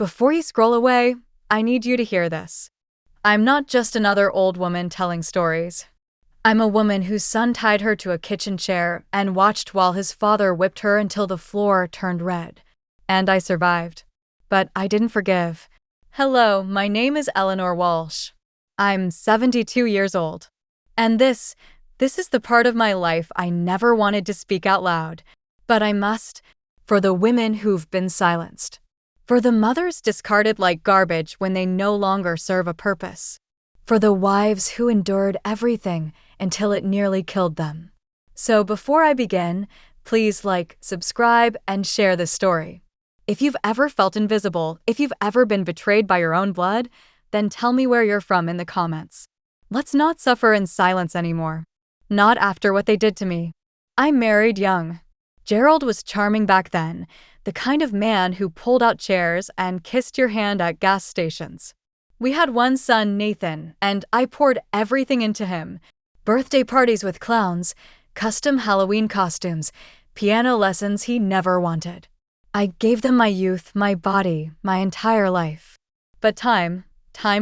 before you scroll away, I need you to hear this. I'm not just another old woman telling stories. I'm a woman whose son tied her to a kitchen chair and watched while his father whipped her until the floor turned red. And I survived. But I didn't forgive. Hello, my name is Eleanor Walsh. I'm 72 years old. And this is the part of my life I never wanted to speak out loud. But I must, for the women who've been silenced. For the mothers discarded like garbage when they no longer serve a purpose. For the wives who endured everything until it nearly killed them. So before I begin, please like, subscribe, and share this story. If you've ever felt invisible, if you've ever been betrayed by your own blood, then tell me where you're from in the comments. Let's not suffer in silence anymore. Not after what they did to me. I married young. Gerald was charming back then, the kind of man who pulled out chairs and kissed your hand at gas stations. We had one son, Nathan, and I poured everything into him. Birthday parties with clowns, custom Halloween costumes, piano lessons he never wanted. I gave them my youth, my body, my entire life. But time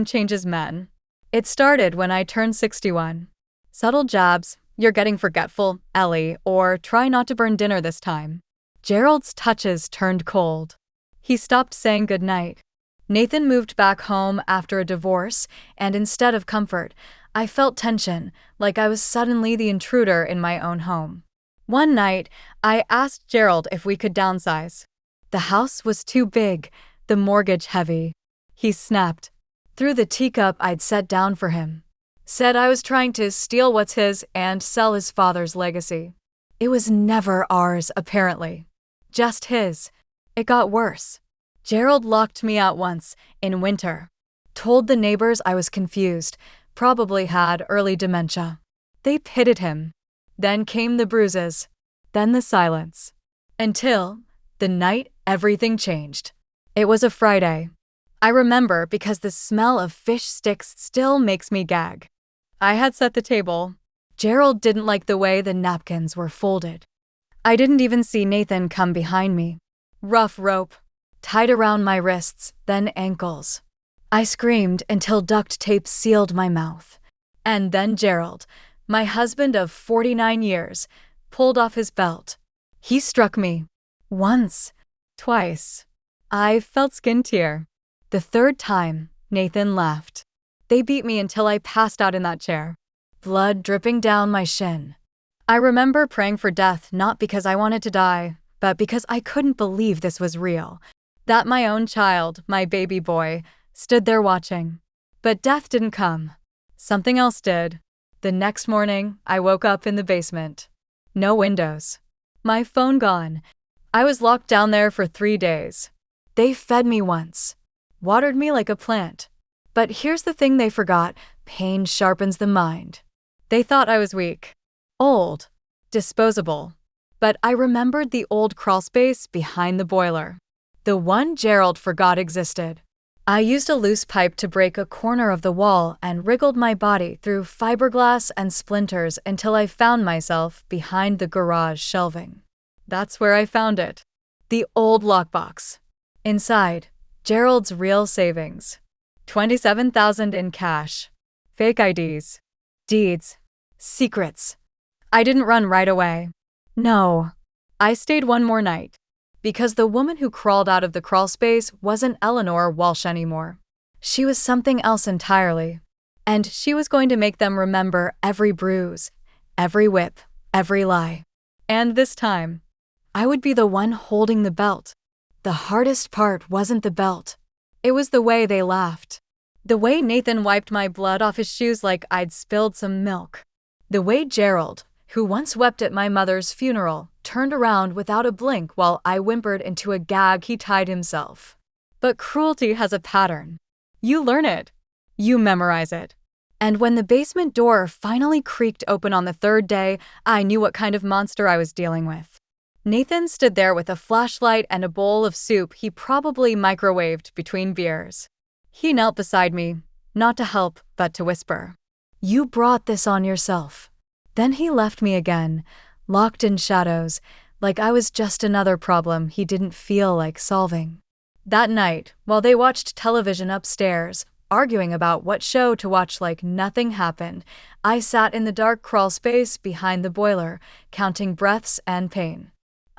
changes men. It started when I turned 61. Subtle jabs, you're getting forgetful, Ellie, or try not to burn dinner this time. Gerald's touches turned cold. He stopped saying goodnight. Nathan moved back home after a divorce, and instead of comfort, I felt tension, like I was suddenly the intruder in my own home. One night, I asked Gerald if we could downsize. The house was too big, the mortgage heavy. He snapped. Threw the teacup I'd set down for him. Said I was trying to steal what's his and sell his father's legacy. It was never ours, apparently. Just his. It got worse. Gerald locked me out once, in winter. Told the neighbors I was confused, probably had early dementia. They pitied him. Then came the bruises. Then the silence. Until, the night everything changed. It was a Friday. I remember because the smell of fish sticks still makes me gag. I had set the table. Gerald didn't like the way the napkins were folded. I didn't even see Nathan come behind me. Rough rope. Tied around my wrists, then ankles. I screamed until duct tape sealed my mouth. And then Gerald, my husband of 49 years, pulled off his belt. He struck me. Once. Twice. I felt skin tear. The third time, Nathan laughed. They beat me until I passed out in that chair. Blood dripping down my shin. I remember praying for death not because I wanted to die, but because I couldn't believe this was real. That my own child, my baby boy, stood there watching. But death didn't come. Something else did. The next morning, I woke up in the basement. No windows. My phone gone. I was locked down there for 3 days. They fed me once. Watered me like a plant. But here's the thing they forgot. Pain sharpens the mind. They thought I was weak. Old. Disposable. But I remembered the old crawlspace behind the boiler. The one Gerald forgot existed. I used a loose pipe to break a corner of the wall and wriggled my body through fiberglass and splinters until I found myself behind the garage shelving. That's where I found it. The old lockbox. Inside, Gerald's real savings. $27,000 in cash. Fake IDs. Deeds. Secrets. I didn't run right away. No. I stayed one more night. Because the woman who crawled out of the crawlspace wasn't Eleanor Walsh anymore. She was something else entirely. And she was going to make them remember every bruise, every whip, every lie. And this time, I would be the one holding the belt. The hardest part wasn't the belt. It was the way they laughed. The way Nathan wiped my blood off his shoes like I'd spilled some milk. The way Gerald, who once wept at my mother's funeral, turned around without a blink while I whimpered into a gag he tied himself. But cruelty has a pattern. You learn it. You memorize it. And when the basement door finally creaked open on the third day, I knew what kind of monster I was dealing with. Nathan stood there with a flashlight and a bowl of soup he probably microwaved between beers. He knelt beside me, not to help, but to whisper, "You brought this on yourself." Then he left me again, locked in shadows, like I was just another problem he didn't feel like solving. That night, while they watched television upstairs, arguing about what show to watch like nothing happened, I sat in the dark crawl space behind the boiler, counting breaths and pain.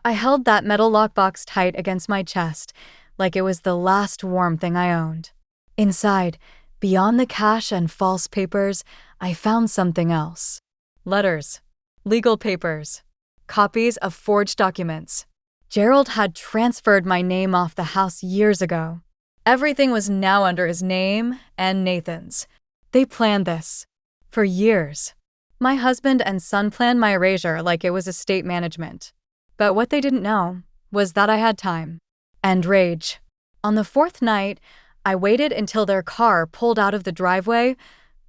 I held that metal lockbox tight against my chest, like it was the last warm thing I owned. Inside, beyond the cash and false papers, I found something else. Letters. Legal papers. Copies of forged documents. Gerald had transferred my name off the house years ago. Everything was now under his name and Nathan's. They planned this. For years. My husband and son planned my erasure like it was estate management. But what they didn't know was that I had time. And rage. On the fourth night, I waited until their car pulled out of the driveway.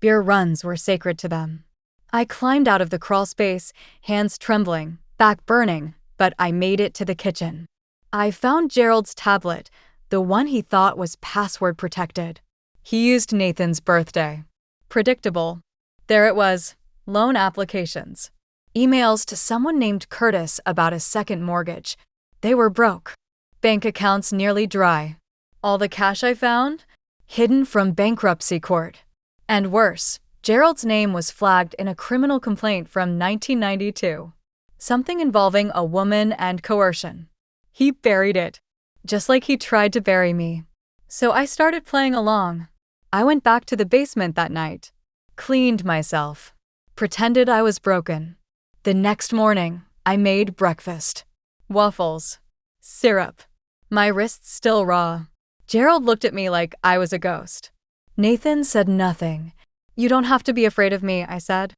Beer runs were sacred to them. I climbed out of the crawl space, hands trembling, back burning, but I made it to the kitchen. I found Gerald's tablet, the one he thought was password protected. He used Nathan's birthday. Predictable. There it was, loan applications. Emails to someone named Curtis about a second mortgage. They were broke. Bank accounts nearly dry. All the cash I found? Hidden from bankruptcy court. And worse, Gerald's name was flagged in a criminal complaint from 1992. Something involving a woman and coercion. He buried it, just like he tried to bury me. So I started playing along. I went back to the basement that night, cleaned myself, pretended I was broken. The next morning, I made breakfast. Waffles. Syrup. My wrists still raw. Gerald looked at me like I was a ghost. Nathan said nothing. You don't have to be afraid of me, I said.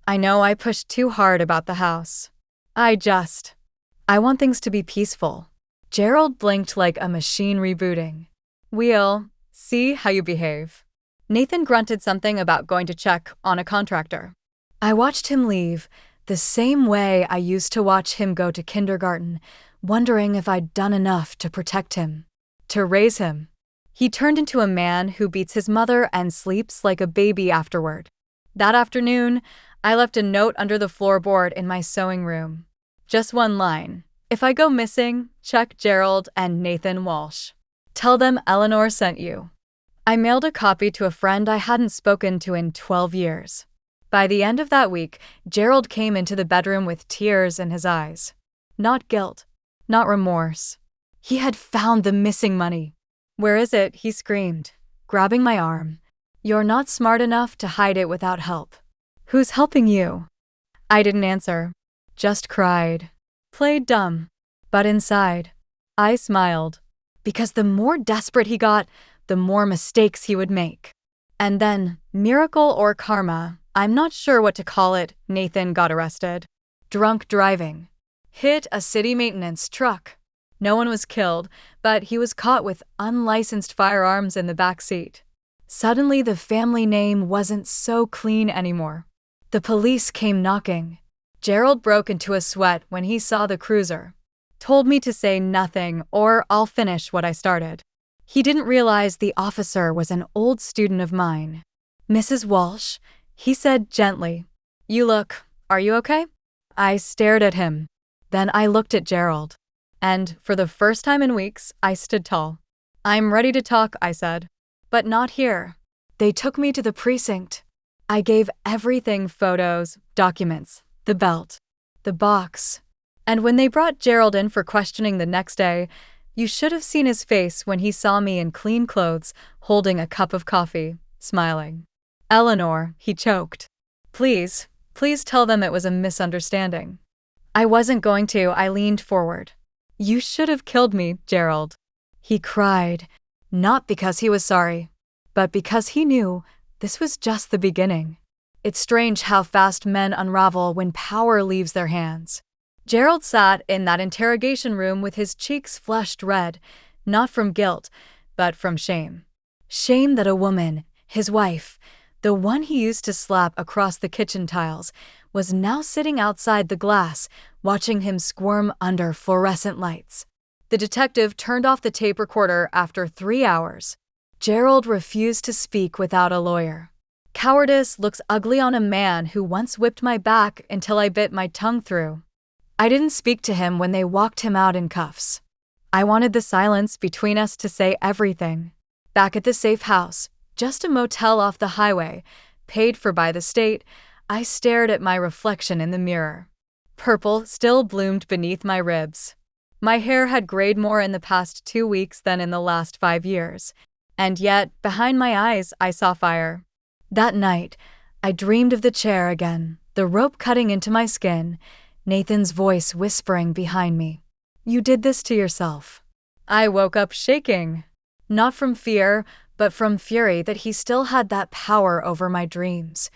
I know I pushed too hard about the house. I want things to be peaceful. Gerald blinked like a machine rebooting. We'll see how you behave. Nathan grunted something about going to check on a contractor. I watched him leave, the same way I used to watch him go to kindergarten, wondering if I'd done enough to protect him, to raise him. He turned into a man who beats his mother and sleeps like a baby afterward. That afternoon, I left a note under the floorboard in my sewing room. Just one line. If I go missing, check Gerald and Nathan Walsh. Tell them Eleanor sent you. I mailed a copy to a friend I hadn't spoken to in 12 years. By the end of that week, Gerald came into the bedroom with tears in his eyes. Not guilt, not remorse. He had found the missing money. Where is it? He screamed, grabbing my arm. You're not smart enough to hide it without help. Who's helping you? I didn't answer, just cried, played dumb. But inside, I smiled, because the more desperate he got, the more mistakes he would make. And then, miracle or karma, I'm not sure what to call it, Nathan got arrested. Drunk driving. Hit a city maintenance truck. No one was killed, but he was caught with unlicensed firearms in the back seat. Suddenly, the family name wasn't so clean anymore. The police came knocking. Gerald broke into a sweat when he saw the cruiser. Told me to say nothing or I'll finish what I started. He didn't realize the officer was an old student of mine. Mrs. Walsh, he said gently. Are you okay? I stared at him. Then I looked at Gerald. And, for the first time in weeks, I stood tall. I'm ready to talk, I said. But not here. They took me to the precinct. I gave everything: photos, documents, the belt, the box. And when they brought Gerald in for questioning the next day, you should have seen his face when he saw me in clean clothes, holding a cup of coffee, smiling. Eleanor, he choked. Please tell them it was a misunderstanding. I wasn't going to. I leaned forward. You should have killed me, Gerald. He cried, not because he was sorry, but because he knew this was just the beginning. It's strange how fast men unravel when power leaves their hands. Gerald sat in that interrogation room with his cheeks flushed red, not from guilt, but from shame. Shame that a woman, his wife, the one he used to slap across the kitchen tiles, was now sitting outside the glass, watching him squirm under fluorescent lights. The detective turned off the tape recorder after 3 hours. Gerald refused to speak without a lawyer. Cowardice looks ugly on a man who once whipped my back until I bit my tongue through. I didn't speak to him when they walked him out in cuffs. I wanted the silence between us to say everything. Back at the safe house, just a motel off the highway, paid for by the state, I stared at my reflection in the mirror. Purple still bloomed beneath my ribs. My hair had grayed more in the past 2 weeks than in the last 5 years, and yet, behind my eyes, I saw fire. That night, I dreamed of the chair again, the rope cutting into my skin, Nathan's voice whispering behind me. You did this to yourself. I woke up shaking. Not from fear, but from fury that he still had that power over my dreams.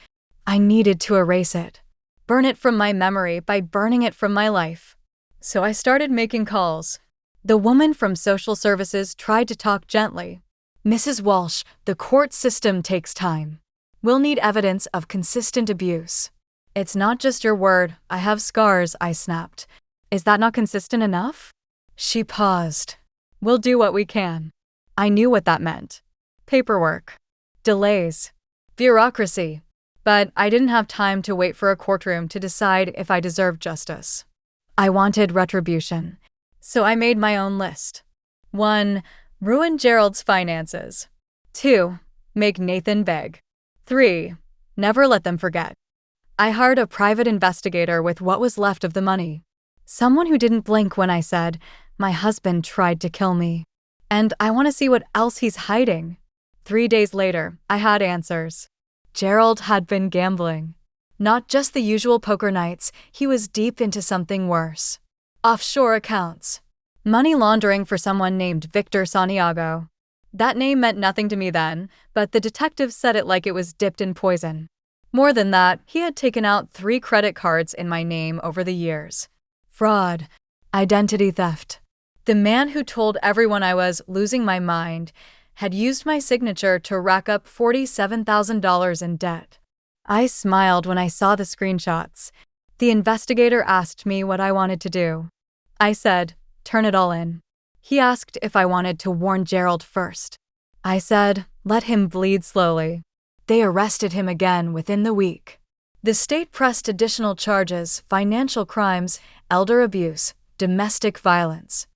I needed to erase it. Burn it from my memory by burning it from my life. So I started making calls. The woman from social services tried to talk gently. Mrs. Walsh, the court system takes time. We'll need evidence of consistent abuse. It's not just your word, I have scars, I snapped. Is that not consistent enough? She paused. We'll do what we can. I knew what that meant. Paperwork. Delays. Bureaucracy. But I didn't have time to wait for a courtroom to decide if I deserved justice. I wanted retribution. So I made my own list. 1. Ruin Gerald's finances. 2. Make Nathan beg. 3. Never let them forget. I hired a private investigator with what was left of the money. Someone who didn't blink when I said, my husband tried to kill me. And I want to see what else he's hiding. 3 days later, I had answers. Gerald had been gambling. Not just the usual poker nights, he was deep into something worse. Offshore accounts. Money laundering for someone named Victor Santiago. That name meant nothing to me then, but the detective said it like it was dipped in poison. More than that, he had taken out 3 credit cards in my name over the years. Fraud. Identity theft. The man who told everyone I was losing my mind had used my signature to rack up $47,000 in debt. I smiled when I saw the screenshots. The investigator asked me what I wanted to do. I said, turn it all in. He asked if I wanted to warn Gerald first. I said, let him bleed slowly. They arrested him again within the week. The state pressed additional charges: financial crimes, elder abuse, domestic violence.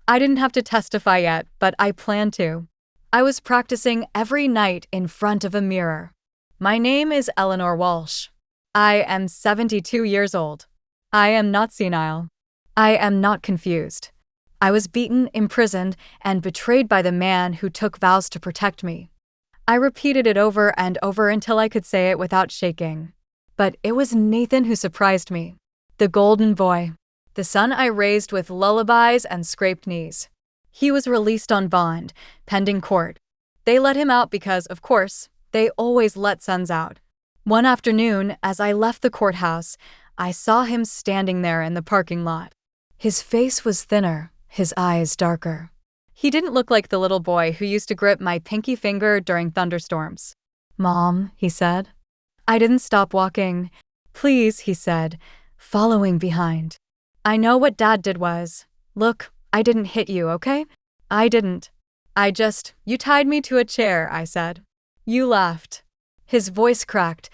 I didn't have to testify yet, but I planned to. I was practicing every night in front of a mirror. My name is Eleanor Walsh. I am 72 years old. I am not senile. I am not confused. I was beaten, imprisoned, and betrayed by the man who took vows to protect me. I repeated it over and over until I could say it without shaking. But it was Nathan who surprised me. The golden boy. The son I raised with lullabies and scraped knees. He was released on bond, pending court. They let him out because, of course, they always let sons out. One afternoon, as I left the courthouse, I saw him standing there in the parking lot. His face was thinner, his eyes darker. He didn't look like the little boy who used to grip my pinky finger during thunderstorms. Mom, he said. I didn't stop walking. Please, he said, following behind. I know what Dad did was, look, I didn't hit you, okay? I didn't. You tied me to a chair, I said. You laughed. His voice cracked.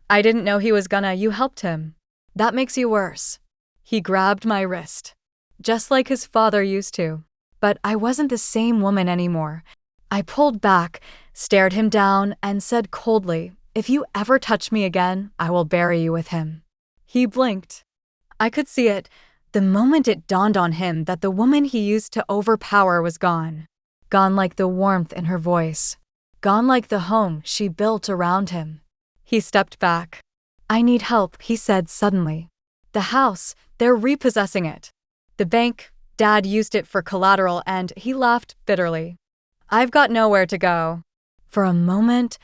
I didn't know he was gonna. You helped him. That makes you worse. He grabbed my wrist. Just like his father used to. But I wasn't the same woman anymore. I pulled back, stared him down, and said coldly, if you ever touch me again, I will bury you with him. He blinked. I could see it, the moment it dawned on him that the woman he used to overpower was gone. Gone like the warmth in her voice. Gone like the home she built around him. He stepped back. I need help, he said suddenly. The house, they're repossessing it. The bank, Dad used it for collateral, and he laughed bitterly. I've got nowhere to go. For a moment,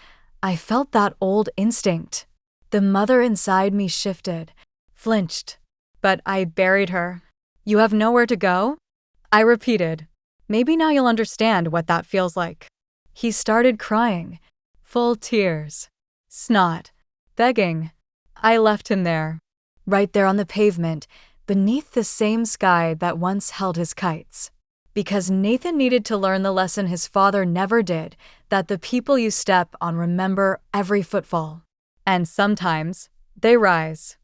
I felt that old instinct. The mother inside me shifted, flinched. But I buried her. You have nowhere to go? I repeated. Maybe now you'll understand what that feels like. He started crying, full tears. Snot. Begging. I left him there. Right there on the pavement, beneath the same sky that once held his kites. Because Nathan needed to learn the lesson his father never did, that the people you step on remember every footfall. And sometimes, they rise.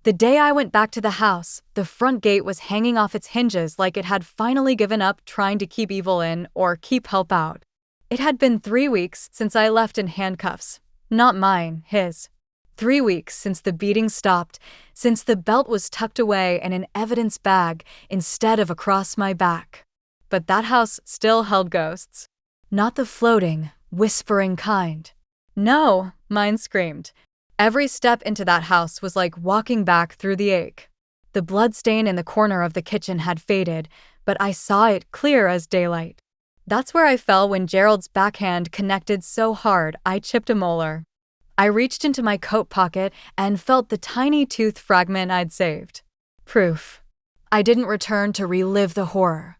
The day I went back to the house, the front gate was hanging off its hinges like it had finally given up trying to keep evil in or keep help out. It had been 3 weeks since I left in handcuffs. Not mine, his. 3 weeks since the beating stopped, since the belt was tucked away in an evidence bag instead of across my back. But that house still held ghosts. Not the floating, whispering kind. No, mine screamed. Every step into that house was like walking back through the ache. The blood stain in the corner of the kitchen had faded, but I saw it clear as daylight. That's where I fell when Gerald's backhand connected so hard I chipped a molar. I reached into my coat pocket and felt the tiny tooth fragment I'd saved. Proof. I didn't return to relive the horror.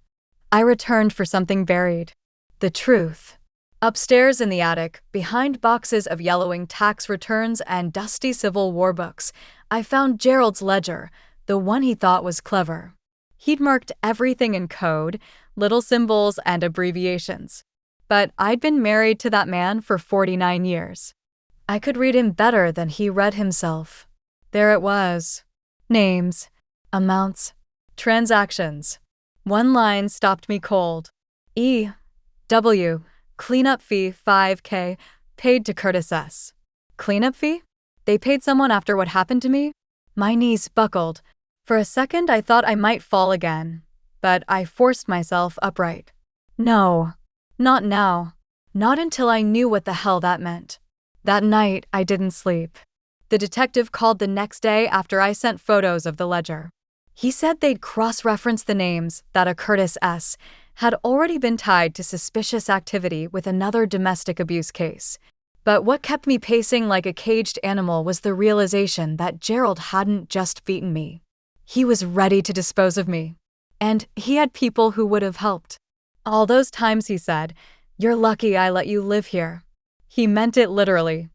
I returned for something buried. The truth. Upstairs in the attic, behind boxes of yellowing tax returns and dusty Civil War books, I found Gerald's ledger, the one he thought was clever. He'd marked everything in code, little symbols and abbreviations. But I'd been married to that man for 49 years. I could read him better than he read himself. There it was. Names, amounts, transactions. One line stopped me cold. E.W. Cleanup fee 5K, paid to Curtis S. Cleanup fee? They paid someone after what happened to me? My knees buckled. For a second I thought I might fall again, but I forced myself upright. No, not now. Not until I knew what the hell that meant. That night I didn't sleep. The detective called the next day after I sent photos of the ledger. He said they'd cross-reference the names that a Curtis S. had already been tied to suspicious activity with another domestic abuse case. But what kept me pacing like a caged animal was the realization that Gerald hadn't just beaten me. He was ready to dispose of me. And he had people who would have helped. All those times he said, "You're lucky I let you live here." He meant it literally.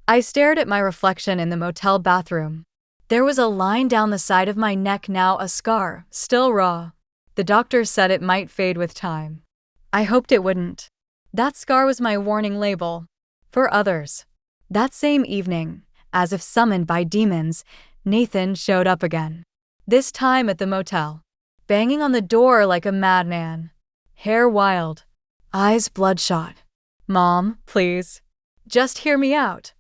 I stared at my reflection in the motel bathroom. There was a line down the side of my neck, now a scar, still raw. The doctor said it might fade with time. I hoped it wouldn't. That scar was my warning label. For others. That same evening, as if summoned by demons, Nathan showed up again. This time at the motel. Banging on the door like a madman. Hair wild. Eyes bloodshot. "Mom, please. Just hear me out."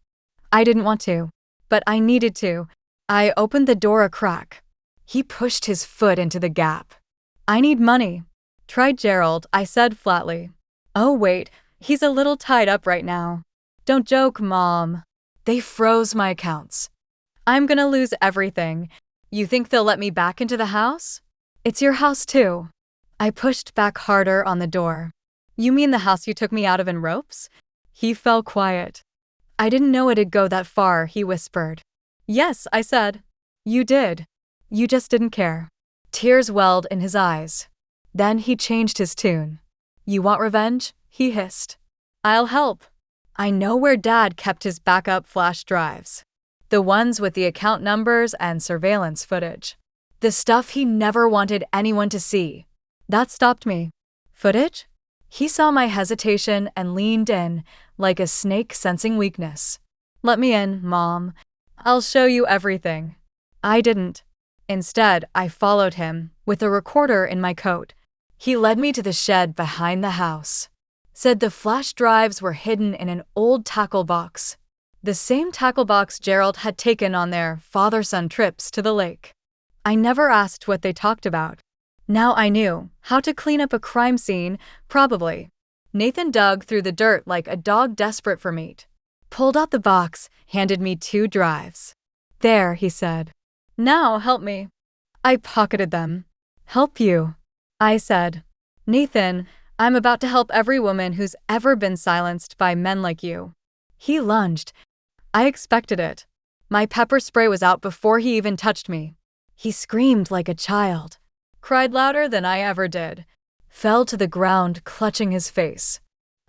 I didn't want to. But I needed to. I opened the door a crack. He pushed his foot into the gap. "I need money." "Try Gerald," I said flatly. "Oh wait, he's a little tied up right now." "Don't joke, Mom." They froze my accounts. "I'm gonna lose everything. You think they'll let me back into the house?" "It's your house too." I pushed back harder on the door. "You mean the house you took me out of in ropes?" He fell quiet. "I didn't know it'd go that far," he whispered. "Yes," I said. "You did. You just didn't care." Tears welled in his eyes. Then he changed his tune. "You want revenge?" he hissed. "I'll help. I know where Dad kept his backup flash drives. The ones with the account numbers and surveillance footage. The stuff he never wanted anyone to see. That stopped me." "Footage?" He saw my hesitation and leaned in, like a snake sensing weakness. "Let me in, Mom. I'll show you everything." I didn't. Instead, I followed him, with a recorder in my coat. He led me to the shed behind the house. Said the flash drives were hidden in an old tackle box. The same tackle box Gerald had taken on their father-son trips to the lake. I never asked what they talked about. Now I knew how to clean up a crime scene, probably. Nathan dug through the dirt like a dog desperate for meat. Pulled out the box, handed me 2 drives. "There," he said. "Now help me." I pocketed them. "Help you," I said. "Nathan, I'm about to help every woman who's ever been silenced by men like you." He lunged. I expected it. My pepper spray was out before he even touched me. He screamed like a child. Cried louder than I ever did. Fell to the ground, clutching his face.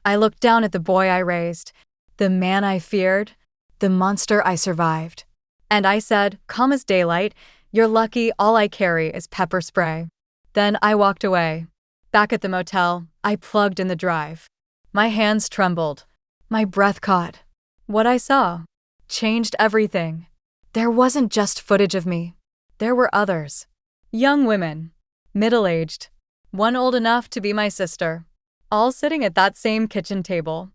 I looked down at the boy I raised, the man I feared, the monster I survived. And I said, calm as daylight, "You're lucky all I carry is pepper spray." Then I walked away. Back at the motel, I plugged in the drive. My hands trembled. My breath caught. What I saw changed everything. There wasn't just footage of me. There were others. Young women. Middle-aged. One old enough to be my sister. All sitting at that same kitchen table.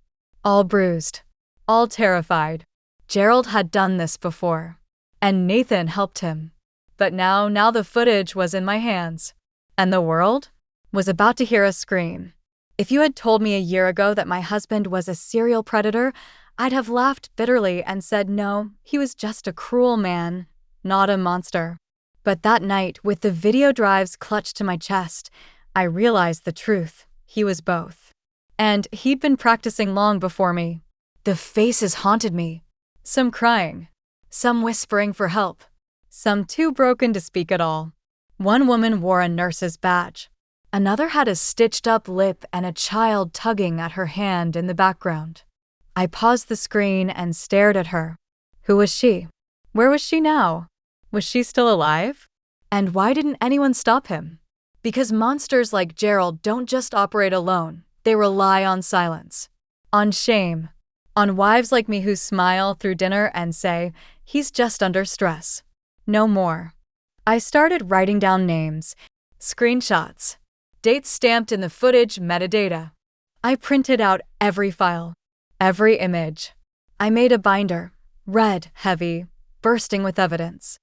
All bruised. All terrified. Gerald had done this before. And Nathan helped him. But now the footage was in my hands. And the world was about to hear a scream. If you had told me a year ago that my husband was a serial predator, I'd have laughed bitterly and said no, he was just a cruel man, not a monster. But that night, with the video drives clutched to my chest, I realized the truth. He was both. And he'd been practicing long before me. The faces haunted me. Some crying. Some whispering for help. Some too broken to speak at all. One woman wore a nurse's badge. Another had a stitched-up lip and a child tugging at her hand in the background. I paused the screen and stared at her. Who was she? Where was she now? Was she still alive? And why didn't anyone stop him? Because monsters like Gerald don't just operate alone. They rely on silence. On shame. On wives like me who smile through dinner and say, he's just under stress. No more. I started writing down names, screenshots, dates stamped in the footage metadata. I printed out every file, every image. I made a binder, red, heavy, bursting with evidence.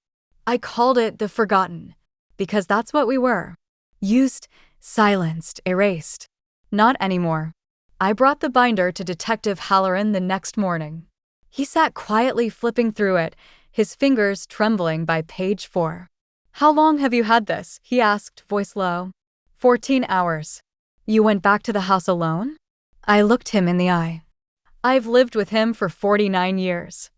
I called it The Forgotten, because that's what we were. Used, silenced, erased. Not anymore. I brought the binder to Detective Halloran the next morning. He sat quietly flipping through it, his fingers trembling by page 4. How long have you had this? He asked, voice low. 14 hours. You went back to the house alone? I looked him in the eye. I've lived with him for 49 years.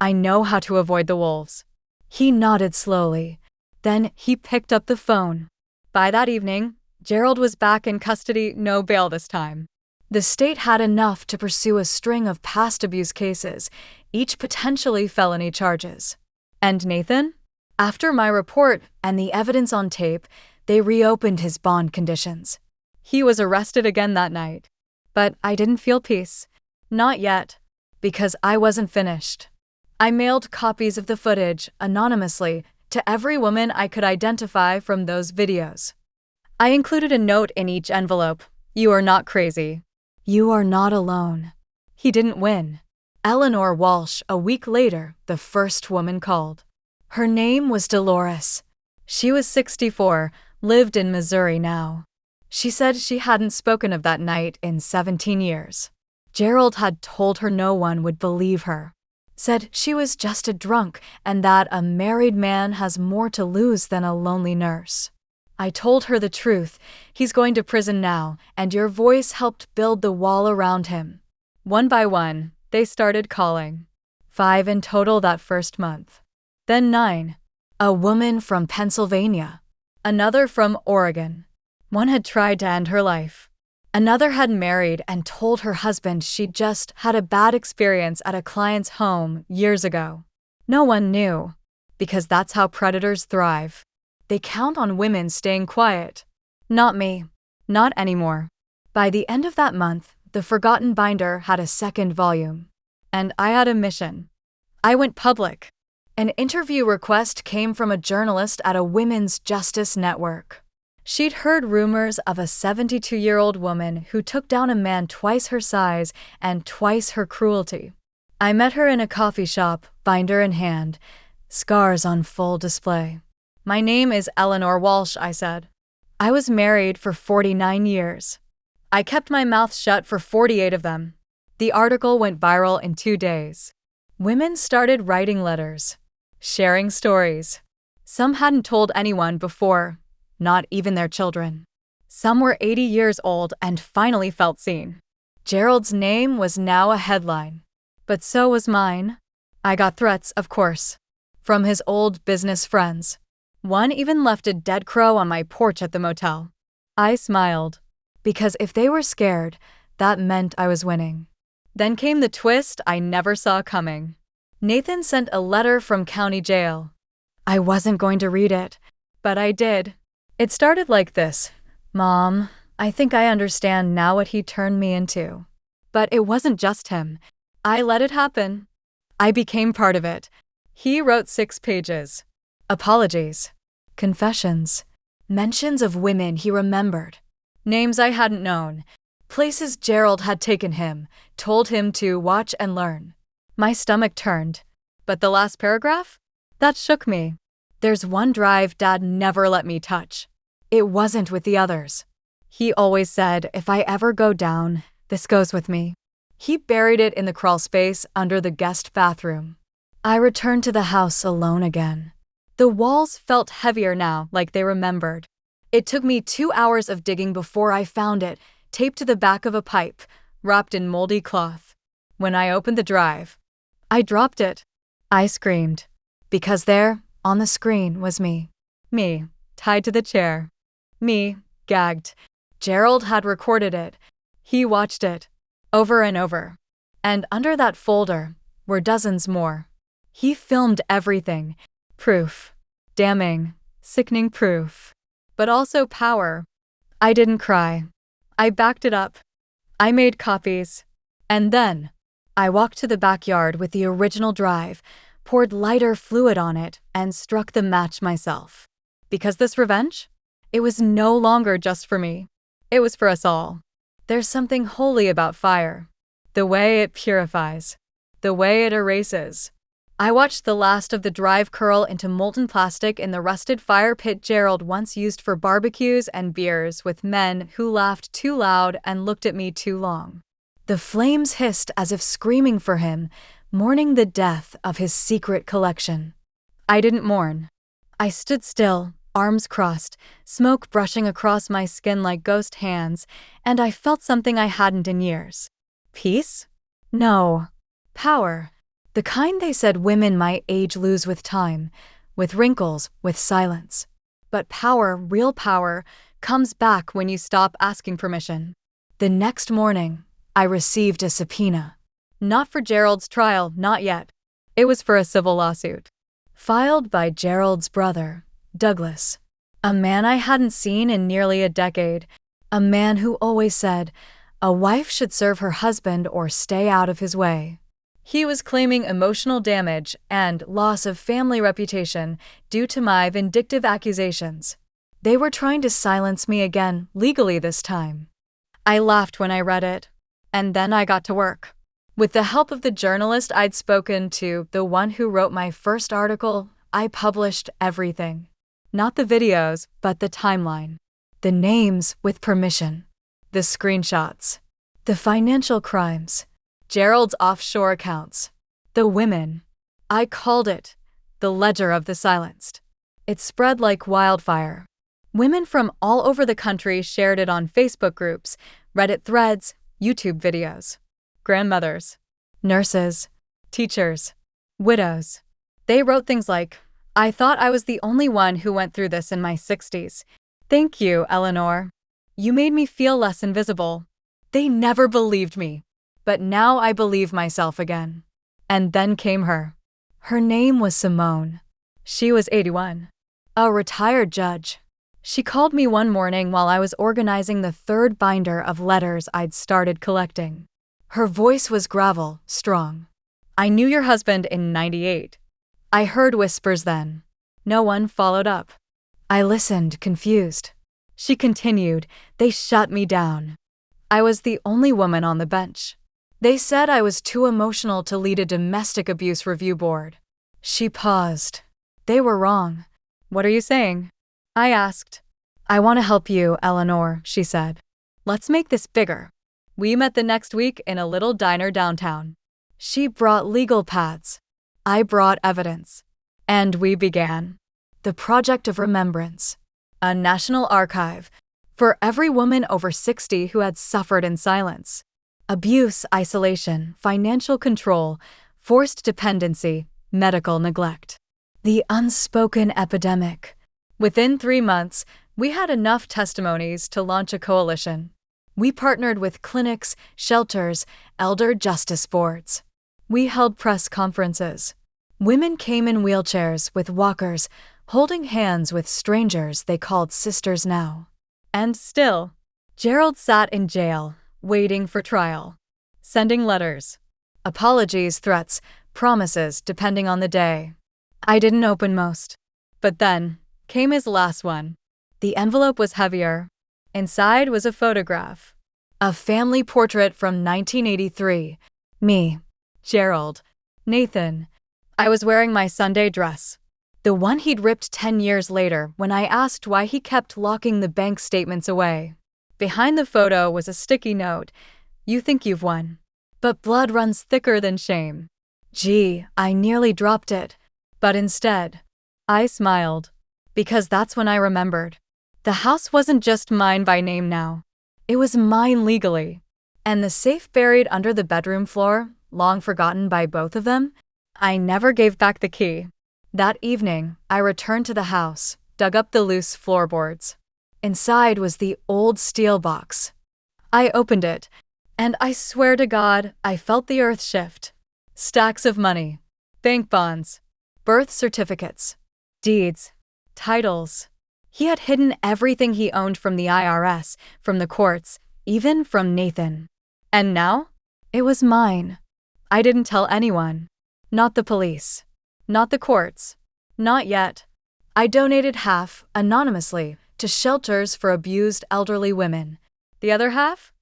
I know how to avoid the wolves. He nodded slowly. Then he picked up the phone. By that evening, Gerald was back in custody, no bail this time. The state had enough to pursue a string of past abuse cases, each potentially felony charges. And Nathan? After my report and the evidence on tape, they reopened his bond conditions. He was arrested again that night. But I didn't feel peace. Not yet. Because I wasn't finished. I mailed copies of the footage, anonymously, to every woman I could identify from those videos. I included a note in each envelope. You are not crazy. You are not alone. He didn't win. Eleanor Walsh, a week later, the first woman called. Her name was Dolores. She was 64, lived in Missouri now. She said she hadn't spoken of that night in 17 years. Gerald had told her no one would believe her. Said she was just a drunk and that a married man has more to lose than a lonely nurse. I told her the truth. He's going to prison now, and your voice helped build the wall around him. One by one, they started calling. 5 in total that first month. Then 9. A woman from Pennsylvania. Another from Oregon. One had tried to end her life. Another had married and told her husband she'd just had a bad experience at a client's home years ago. No one knew, because that's how predators thrive. They count on women staying quiet. Not me. Not anymore. By the end of that month, the Forgotten Binder had a second volume. And I had a mission. I went public. An interview request came from a journalist at a women's justice network. She'd heard rumors of a 72-year-old woman who took down a man twice her size and twice her cruelty. I met her in a coffee shop, binder in hand, scars on full display. My name is Eleanor Walsh, I said. I was married for 49 years. I kept my mouth shut for 48 of them. The article went viral in 2 days. Women started writing letters, sharing stories. Some hadn't told anyone before, not even their children. Some were 80 years old and finally felt seen. Gerald's name was now a headline. But so was mine. I got threats, of course, from his old business friends. One even left a dead crow on my porch at the motel. I smiled, because if they were scared, that meant I was winning. Then came the twist I never saw coming. Nathan sent a letter from county jail. I wasn't going to read it, but I did. It started like this. Mom, I think I understand now what he turned me into. But it wasn't just him. I let it happen. I became part of it. He wrote 6 pages. Apologies, confessions, mentions of women he remembered, names I hadn't known, places Gerald had taken him, told him to watch and learn. My stomach turned. But the last paragraph? That shook me. There's one drive Dad never let me touch. It wasn't with the others. He always said, if I ever go down, this goes with me. He buried it in the crawl space under the guest bathroom. I returned to the house alone again. The walls felt heavier now, like they remembered. It took me 2 hours of digging before I found it, taped to the back of a pipe, wrapped in moldy cloth. When I opened the drive, I dropped it. I screamed. Because there, on the screen, was me. Me, tied to the chair. Me, gagged. Gerald had recorded it. He watched it. Over and over. And under that folder were dozens more. He filmed everything. Proof. Damning, sickening proof. But also power. I didn't cry. I backed it up. I made copies. And then, I walked to the backyard with the original drive, poured lighter fluid on it, and struck the match myself. Because this revenge? It was no longer just for me. It was for us all. There's something holy about fire. The way it purifies. The way it erases. I watched the last of the drive curl into molten plastic in the rusted fire pit Gerald once used for barbecues and beers with men who laughed too loud and looked at me too long. The flames hissed as if screaming for him, mourning the death of his secret collection. I didn't mourn. I stood still, arms crossed, smoke brushing across my skin like ghost hands, and I felt something I hadn't in years. Peace? No. Power. The kind they said women my age lose with time, with wrinkles, with silence. But power, real power, comes back when you stop asking permission. The next morning, I received a subpoena. Not for Gerald's trial, not yet. It was for a civil lawsuit. Filed by Gerald's brother, Douglas. A man I hadn't seen in nearly a decade. A man who always said, a wife should serve her husband or stay out of his way. He was claiming emotional damage and loss of family reputation due to my vindictive accusations. They were trying to silence me again, legally this time. I laughed when I read it. And then I got to work. With the help of the journalist I'd spoken to, the one who wrote my first article, I published everything. Not the videos, but the timeline. The names with permission. The screenshots. The financial crimes. Gerald's offshore accounts. The women. I called it the ledger of the silenced. It spread like wildfire. Women from all over the country shared it on Facebook groups, Reddit threads, YouTube videos. Grandmothers, nurses, teachers, widows. They wrote things like, I thought I was the only one who went through this in my 60s. Thank you, Eleanor. You made me feel less invisible. They never believed me. But now I believe myself again. And then came her. Her name was Simone. She was 81. A retired judge. She called me one morning while I was organizing the 3rd binder of letters I'd started collecting. Her voice was gravel, strong. I knew your husband in '98. I heard whispers then. No one followed up. I listened, confused. She continued, they shut me down. I was the only woman on the bench. They said I was too emotional to lead a domestic abuse review board. She paused. They were wrong. What are you saying? I asked. I want to help you, Eleanor, she said. Let's make this bigger. We met the next week in a little diner downtown. She brought legal pads. I brought evidence. And we began. The Project of Remembrance. A national archive for every woman over 60 who had suffered in silence. Abuse, isolation, financial control, forced dependency, medical neglect. The unspoken epidemic. Within 3 months, we had enough testimonies to launch a coalition. We partnered with clinics, shelters, elder justice boards. We held press conferences. Women came in wheelchairs with walkers, holding hands with strangers they called sisters now. And still, Gerald sat in jail, waiting for trial. Sending letters. Apologies, threats, promises, depending on the day. I didn't open most. But then came his last one. The envelope was heavier. Inside was a photograph. A family portrait from 1983. Me, Gerald, Nathan. I was wearing my Sunday dress. The one he'd ripped 10 years later when I asked why he kept locking the bank statements away. Behind the photo was a sticky note. You think you've won. But blood runs thicker than shame. Gee, I nearly dropped it. But instead, I smiled. Because that's when I remembered. The house wasn't just mine by name now. It was mine legally. And the safe buried under the bedroom floor, long forgotten by both of them, I never gave back the key. That evening, I returned to the house, dug up the loose floorboards. Inside was the old steel box. I opened it, and I swear to God, I felt the earth shift. Stacks of money, bank bonds, birth certificates, deeds, titles. He had hidden everything he owned from the IRS, from the courts, even from Nathan. And now? It was mine. I didn't tell anyone. Not the police. Not the courts. Not yet. I donated half, anonymously, to shelters for abused elderly women. The other half?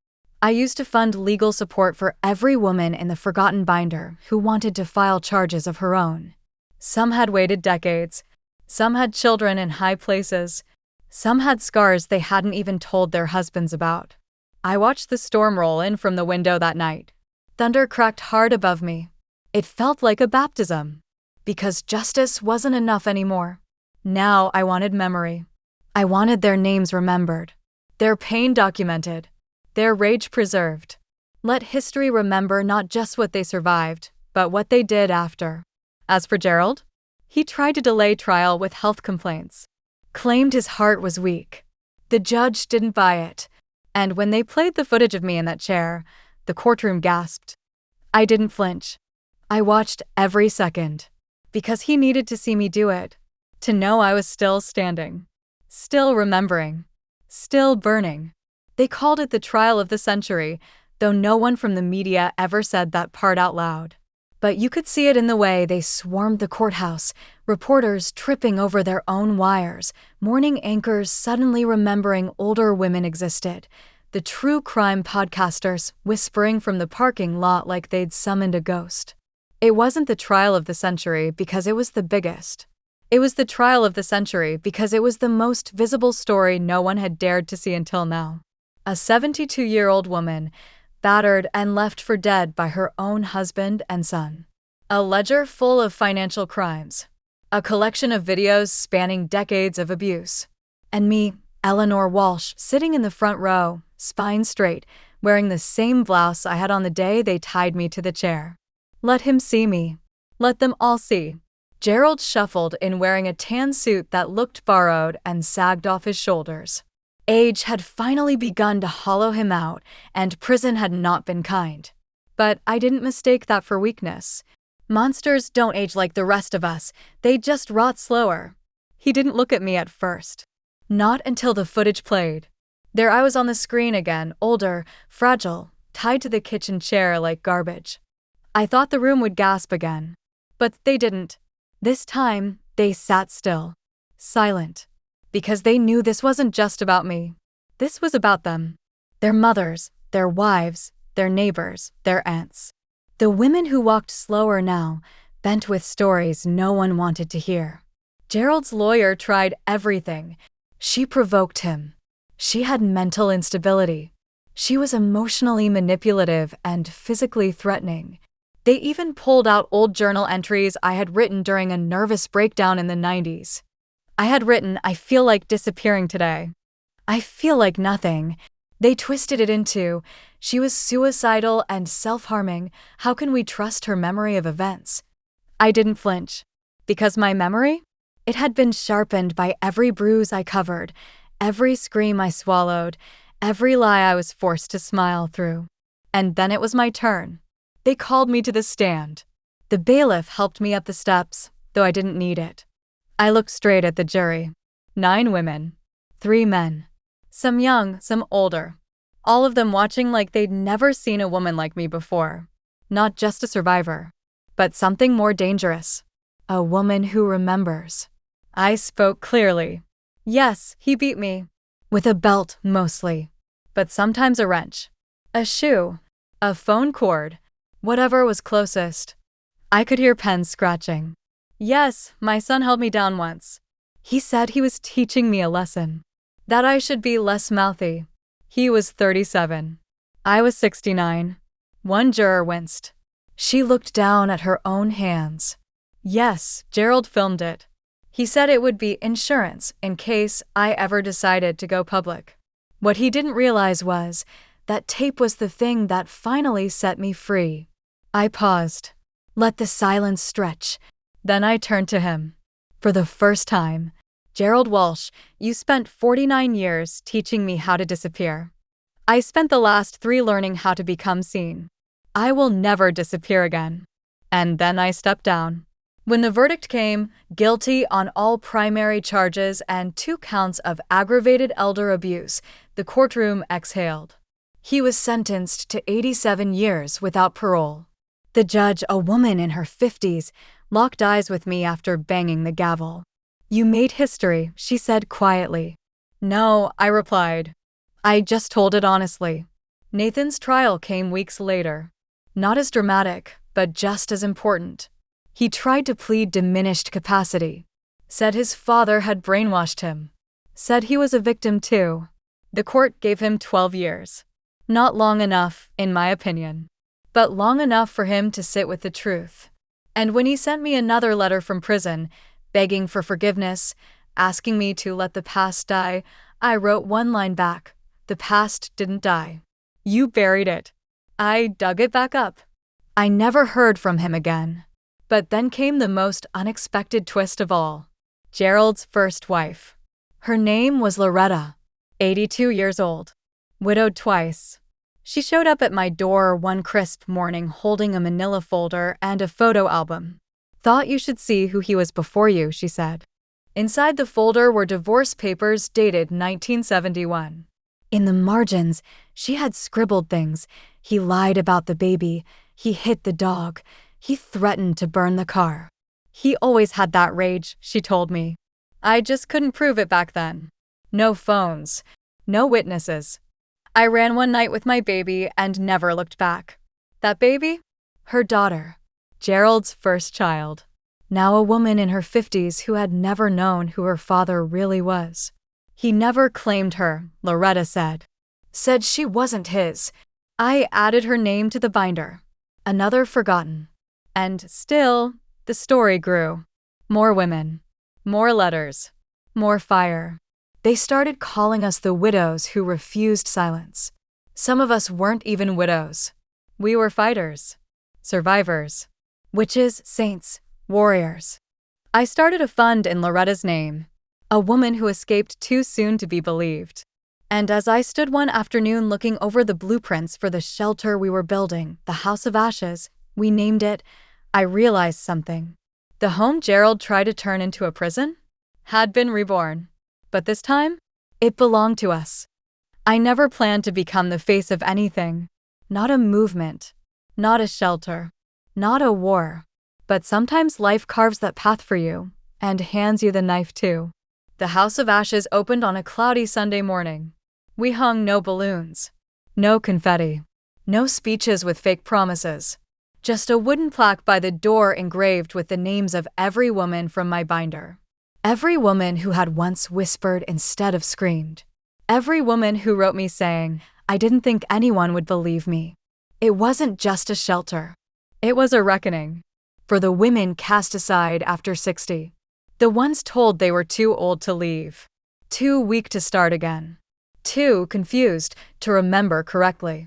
I used to fund legal support for every woman in the forgotten binder who wanted to file charges of her own. Some had waited decades. Some had children in high places. Some had scars they hadn't even told their husbands about. I watched the storm roll in from the window that night. Thunder cracked hard above me. It felt like a baptism. Because justice wasn't enough anymore. Now I wanted memory. I wanted their names remembered. Their pain documented. Their rage preserved. Let history remember not just what they survived, but what they did after. As for Gerald, he tried to delay trial with health complaints. Claimed his heart was weak. The judge didn't buy it. And when they played the footage of me in that chair, the courtroom gasped. I didn't flinch. I watched every second. Because he needed to see me do it. To know I was still standing. Still remembering. Still burning. They called it the trial of the century, though no one from the media ever said that part out loud. But you could see it in the way they swarmed the courthouse, reporters tripping over their own wires, morning anchors suddenly remembering older women existed, the true crime podcasters whispering from the parking lot like they'd summoned a ghost. It wasn't the trial of the century because it was the biggest. It was the trial of the century because it was the most visible story no one had dared to see until now. A 72-year-old woman, battered and left for dead by her own husband and son. A ledger full of financial crimes. A collection of videos spanning decades of abuse. And me, Eleanor Walsh, sitting in the front row, spine straight, wearing the same blouse I had on the day they tied me to the chair. Let him see me. Let them all see. Gerald shuffled in wearing a tan suit that looked borrowed and sagged off his shoulders. Age had finally begun to hollow him out, and prison had not been kind. But I didn't mistake that for weakness. Monsters don't age like the rest of us, they just rot slower. He didn't look at me at first. Not until the footage played. There I was on the screen again, older, fragile, tied to the kitchen chair like garbage. I thought the room would gasp again. But they didn't. This time, they sat still. Silent. Because they knew this wasn't just about me. This was about them. Their mothers, their wives, their neighbors, their aunts. The women who walked slower now, bent with stories no one wanted to hear. Gerald's lawyer tried everything. She provoked him. She had mental instability. She was emotionally manipulative and physically threatening. They even pulled out old journal entries I had written during a nervous breakdown in the 90s. I had written, "I feel like disappearing today. I feel like nothing." They twisted it into, "She was suicidal and self-harming. How can we trust her memory of events?" I didn't flinch. Because my memory? It had been sharpened by every bruise I covered, every scream I swallowed, every lie I was forced to smile through. And then it was my turn. They called me to the stand. The bailiff helped me up the steps, though I didn't need it. I looked straight at the jury. 9 women. 3 men. Some young, some older. All of them watching like they'd never seen a woman like me before. Not just a survivor, but something more dangerous. A woman who remembers. I spoke clearly. Yes, he beat me. With a belt, mostly. But sometimes a wrench. A shoe. A phone cord. Whatever was closest. I could hear pens scratching. Yes, my son held me down once. He said he was teaching me a lesson. That I should be less mouthy. He was 37. I was 69. One juror winced. She looked down at her own hands. Yes, Gerald filmed it. He said it would be insurance in case I ever decided to go public. What he didn't realize was that tape was the thing that finally set me free. I paused, let the silence stretch. Then I turned to him. For the first time, Gerald Walsh, you spent 49 years teaching me how to disappear. I spent the last 3 learning how to become seen. I will never disappear again. And then I stepped down. When the verdict came, guilty on all primary charges and 2 counts of aggravated elder abuse, the courtroom exhaled. He was sentenced to 87 years without parole. The judge, a woman in her 50s, locked eyes with me after banging the gavel. You made history, she said quietly. No, I replied. I just told it honestly. Nathan's trial came weeks later. Not as dramatic, but just as important. He tried to plead diminished capacity. Said his father had brainwashed him. Said he was a victim too. The court gave him 12 years. Not long enough, in my opinion. But long enough for him to sit with the truth. And when he sent me another letter from prison, begging for forgiveness, asking me to let the past die, I wrote one line back. The past didn't die. You buried it. I dug it back up. I never heard from him again. But then came the most unexpected twist of all. Gerald's first wife. Her name was Loretta, 82 years old. Widowed twice. She showed up at my door one crisp morning holding a manila folder and a photo album. Thought you should see who he was before you, she said. Inside the folder were divorce papers dated 1971. In the margins, she had scribbled things. He lied about the baby. He hit the dog. He threatened to burn the car. He always had that rage, she told me. I just couldn't prove it back then. No phones. No witnesses. I ran one night with my baby and never looked back. That baby? Her daughter. Gerald's first child. Now a woman in her 50s who had never known who her father really was. He never claimed her, Loretta said. Said she wasn't his. I added her name to the binder. Another forgotten. And still, the story grew. More women. More letters. More fire. They started calling us the widows who refused silence. Some of us weren't even widows. We were fighters. Survivors. Witches, saints, warriors. I started a fund in Loretta's name. A woman who escaped too soon to be believed. And as I stood one afternoon looking over the blueprints for the shelter we were building, the House of Ashes, we named it, I realized something. The home Gerald tried to turn into a prison had been reborn. But this time, it belonged to us. I never planned to become the face of anything. Not a movement. Not a shelter. Not a war. But sometimes life carves that path for you, and hands you the knife too. The House of Ashes opened on a cloudy Sunday morning. We hung no balloons. No confetti. No speeches with fake promises. Just a wooden plaque by the door engraved with the names of every woman from my binder. Every woman who had once whispered instead of screamed. Every woman who wrote me saying, I didn't think anyone would believe me. It wasn't just a shelter. It was a reckoning. For the women cast aside after 60. The ones told they were too old to leave. Too weak to start again. Too confused to remember correctly.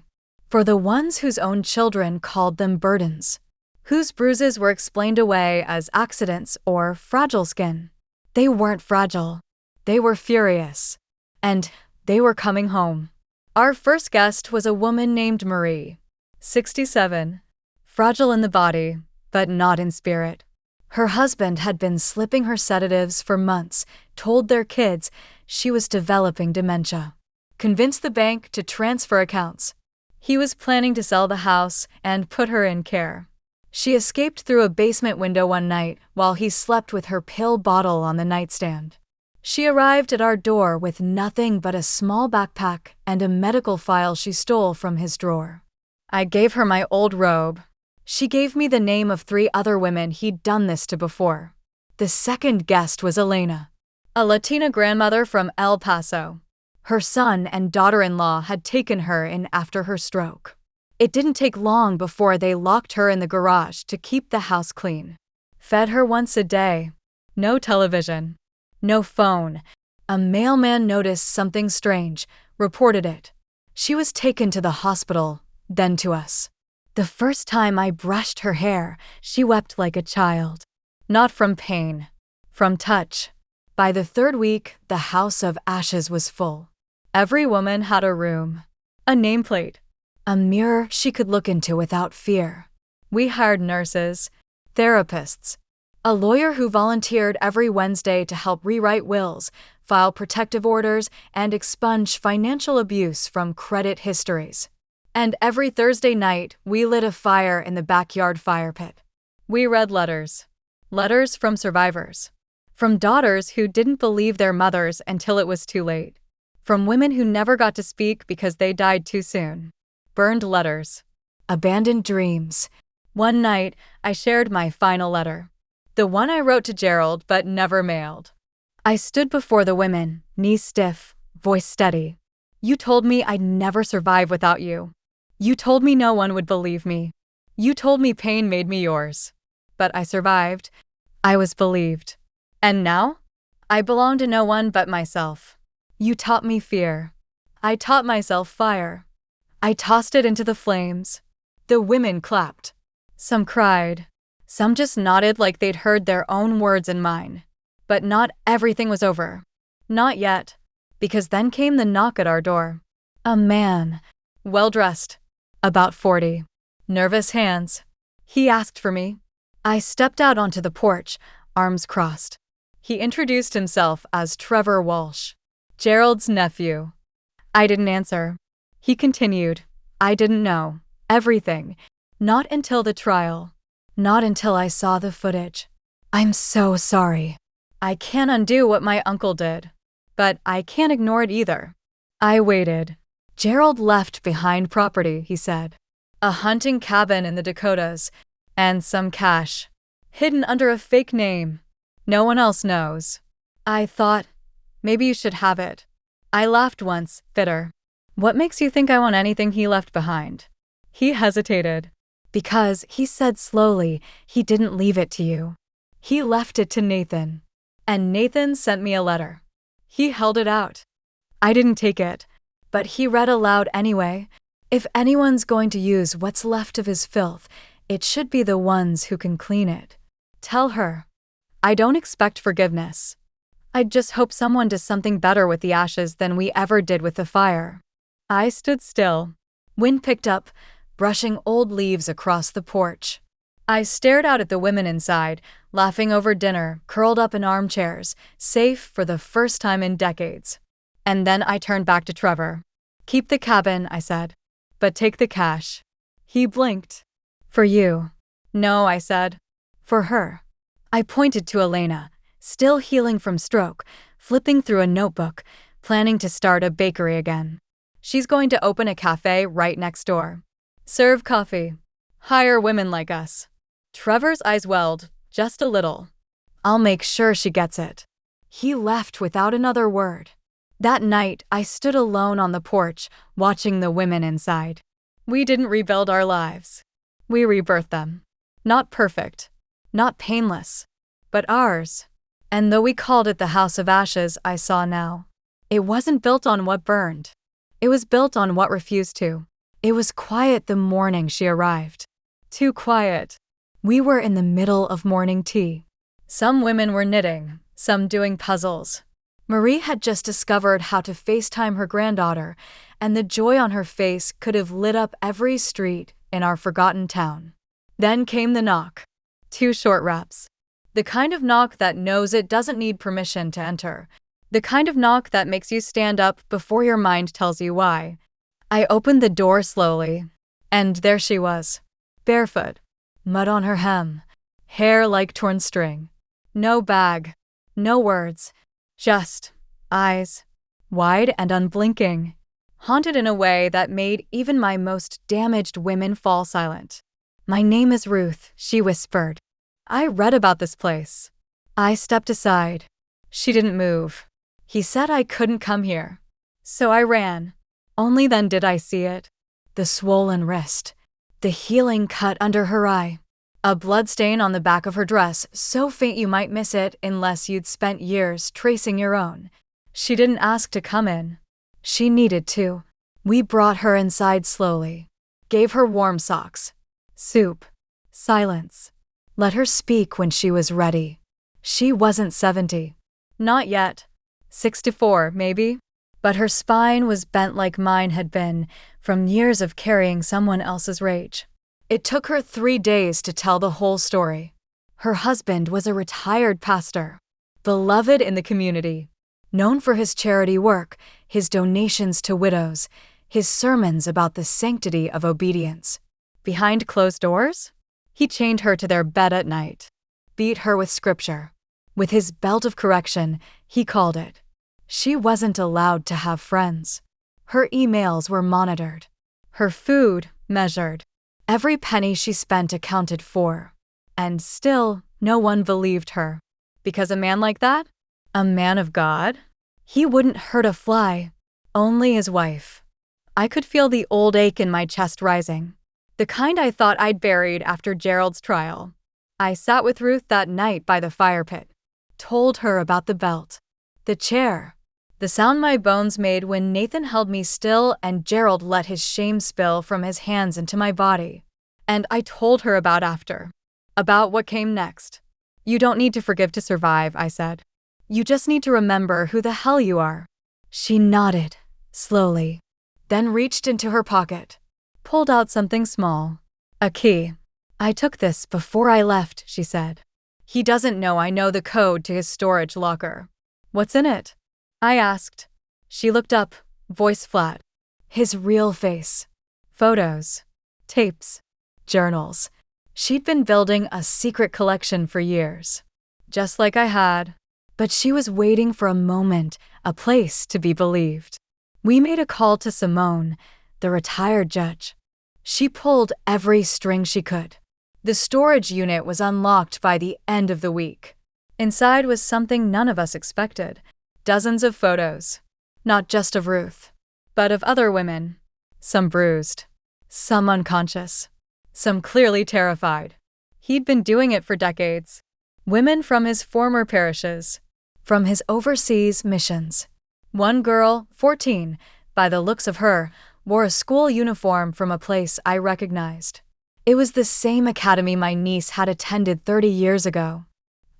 For the ones whose own children called them burdens. Whose bruises were explained away as accidents or fragile skin. They weren't fragile. They were furious. And they were coming home. Our first guest was a woman named Marie, 67. Fragile in the body, but not in spirit. Her husband had been slipping her sedatives for months, told their kids she was developing dementia. Convinced the bank to transfer accounts. He was planning to sell the house and put her in care. She escaped through a basement window one night while he slept with her pill bottle on the nightstand. She arrived at our door with nothing but a small backpack and a medical file she stole from his drawer. I gave her my old robe. She gave me the name of 3 other women he'd done this to before. The second guest was Elena, a Latina grandmother from El Paso. Her son and daughter-in-law had taken her in after her stroke. It didn't take long before they locked her in the garage to keep the house clean. Fed her once a day. No television. No phone. A mailman noticed something strange, reported it. She was taken to the hospital, then to us. The first time I brushed her hair, she wept like a child. Not from pain, from touch. By the 3rd week, the house of ashes was full. Every woman had a room, a nameplate, a mirror she could look into without fear. We hired nurses, therapists, a lawyer who volunteered every Wednesday to help rewrite wills, file protective orders, and expunge financial abuse from credit histories. And every Thursday night, we lit a fire in the backyard fire pit. We read letters. Letters from survivors. From daughters who didn't believe their mothers until it was too late. From women who never got to speak because they died too soon. Burned letters. Abandoned dreams. One night, I shared my final letter. The one I wrote to Gerald but never mailed. I stood before the women, knees stiff, voice steady. You told me I'd never survive without you. You told me no one would believe me. You told me pain made me yours. But I survived. I was believed. And now? I belong to no one but myself. You taught me fear. I taught myself fire. I tossed it into the flames. The women clapped. Some cried. Some just nodded like they'd heard their own words in mine. But not everything was over. Not yet. Because then came the knock at our door. A man. Well-dressed. About 40. Nervous hands. He asked for me. I stepped out onto the porch, arms crossed. He introduced himself as Trevor Walsh, Gerald's nephew. I didn't answer. He continued. I didn't know. Everything. Not until the trial. Not until I saw the footage. I'm so sorry. I can't undo what my uncle did. But I can't ignore it either. I waited. Gerald left behind property, he said. A hunting cabin in the Dakotas. And some cash. Hidden under a fake name. No one else knows. I thought, maybe you should have it. I laughed once, bitter. What makes you think I want anything he left behind? He hesitated. Because, he said slowly, he didn't leave it to you. He left it to Nathan. And Nathan sent me a letter. He held it out. I didn't take it. But he read aloud anyway. If anyone's going to use what's left of his filth, it should be the ones who can clean it. Tell her. I don't expect forgiveness. I just hope someone does something better with the ashes than we ever did with the fire. I stood still. Wind picked up, brushing old leaves across the porch. I stared out at the women inside, laughing over dinner, curled up in armchairs, safe for the first time in decades. And then I turned back to Trevor. Keep the cabin, I said. But take the cash. He blinked. For you. No, I said. For her. I pointed to Elena, still healing from stroke, flipping through a notebook, planning to start a bakery again. She's going to open a cafe right next door. Serve coffee. Hire women like us. Trevor's eyes welled, just a little. I'll make sure she gets it. He left without another word. That night, I stood alone on the porch, watching the women inside. We didn't rebuild our lives. We rebirthed them. Not perfect. Not painless. But ours. And though we called it the House of Ashes, I saw now. It wasn't built on what burned. It was built on what refused to. It was quiet the morning she arrived. Too quiet. We were in the middle of morning tea. Some women were knitting, some doing puzzles. Marie had just discovered how to FaceTime her granddaughter, and the joy on her face could have lit up every street in our forgotten town. Then came the knock. 2 short raps. The kind of knock that knows it doesn't need permission to enter. The kind of knock that makes you stand up before your mind tells you why. I opened the door slowly, and there she was. Barefoot. mud on her hem, hair like torn string. No bag, no words, just eyes, wide and unblinking, haunted in a way that made even my most damaged women fall silent. "My name is Ruth," she whispered. "I read about this place." I stepped aside. She didn't move. "He said I couldn't come here." So I ran. Only then did I see it. The swollen wrist, the healing cut under her eye, a blood stain on the back of her dress, so faint you might miss it unless you'd spent years tracing your own. She didn't ask to come in. She needed to. We brought her inside slowly, gave her warm socks, soup, silence. Let her speak when she was ready. She wasn't 70. Not yet. 64, maybe. But her spine was bent like mine had been, from years of carrying someone else's rage. It took her 3 days to tell the whole story. Her husband was a retired pastor, beloved in the community, known for his charity work, his donations to widows, his sermons about the sanctity of obedience. Behind closed doors? He chained her to their bed at night, beat her with scripture. With his belt of correction, he called it. She wasn't allowed to have friends. Her emails were monitored. Her food measured. Every penny she spent accounted for. And still, no one believed her. Because a man like that? A man of God? He wouldn't hurt a fly. Only his wife. I could feel the old ache in my chest rising. The kind I thought I'd buried after Gerald's trial. I sat with Ruth that night by the fire pit. Told her about the belt. The chair. The sound my bones made when Nathan held me still and Gerald let his shame spill from his hands into my body. And I told her about after. About what came next. "You don't need to forgive to survive," I said. "You just need to remember who the hell you are." She nodded, slowly, then reached into her pocket, pulled out something small. "A key. I took this before I left," she said. "He doesn't know I know the code to his storage locker." "What's in it?" I asked. She looked up, voice flat. His real face. Photos. Tapes. Journals. She'd been building a secret collection for years. Just like I had. But she was waiting for a moment, a place to be believed. We made a call to Simone, the retired judge. She pulled every string she could. The storage unit was unlocked by the end of the week. Inside was something none of us expected. Dozens of photos. Not just of Ruth, but of other women. Some bruised. Some unconscious. Some clearly terrified. He'd been doing it for decades. Women from his former parishes. From his overseas missions. One girl, 14, by the looks of her, wore a school uniform from a place I recognized. It was the same academy my niece had attended 30 years ago.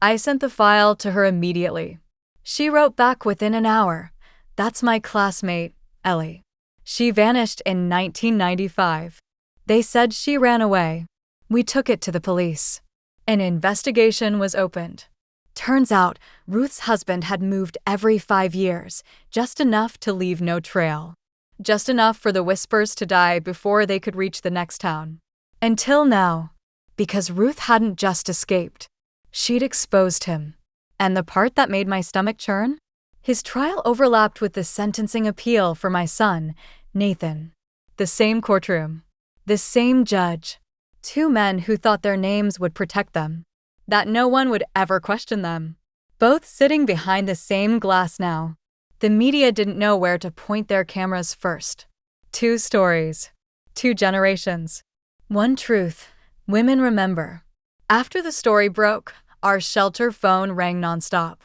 I sent the file to her immediately. She wrote back within an hour. "That's my classmate, Ellie. She vanished in 1995. They said she ran away." We took it to the police. An investigation was opened. Turns out, Ruth's husband had moved every 5 years, just enough to leave no trail. Just enough for the whispers to die before they could reach the next town. Until now. Because Ruth hadn't just escaped. She'd exposed him. And the part that made my stomach churn? His trial overlapped with the sentencing appeal for my son, Nathan. The same courtroom. The same judge. 2 men who thought their names would protect them. That no one would ever question them. Both sitting behind the same glass now. The media didn't know where to point their cameras first. 2 stories. 2 generations. One truth. Women remember. After the story broke, our shelter phone rang nonstop.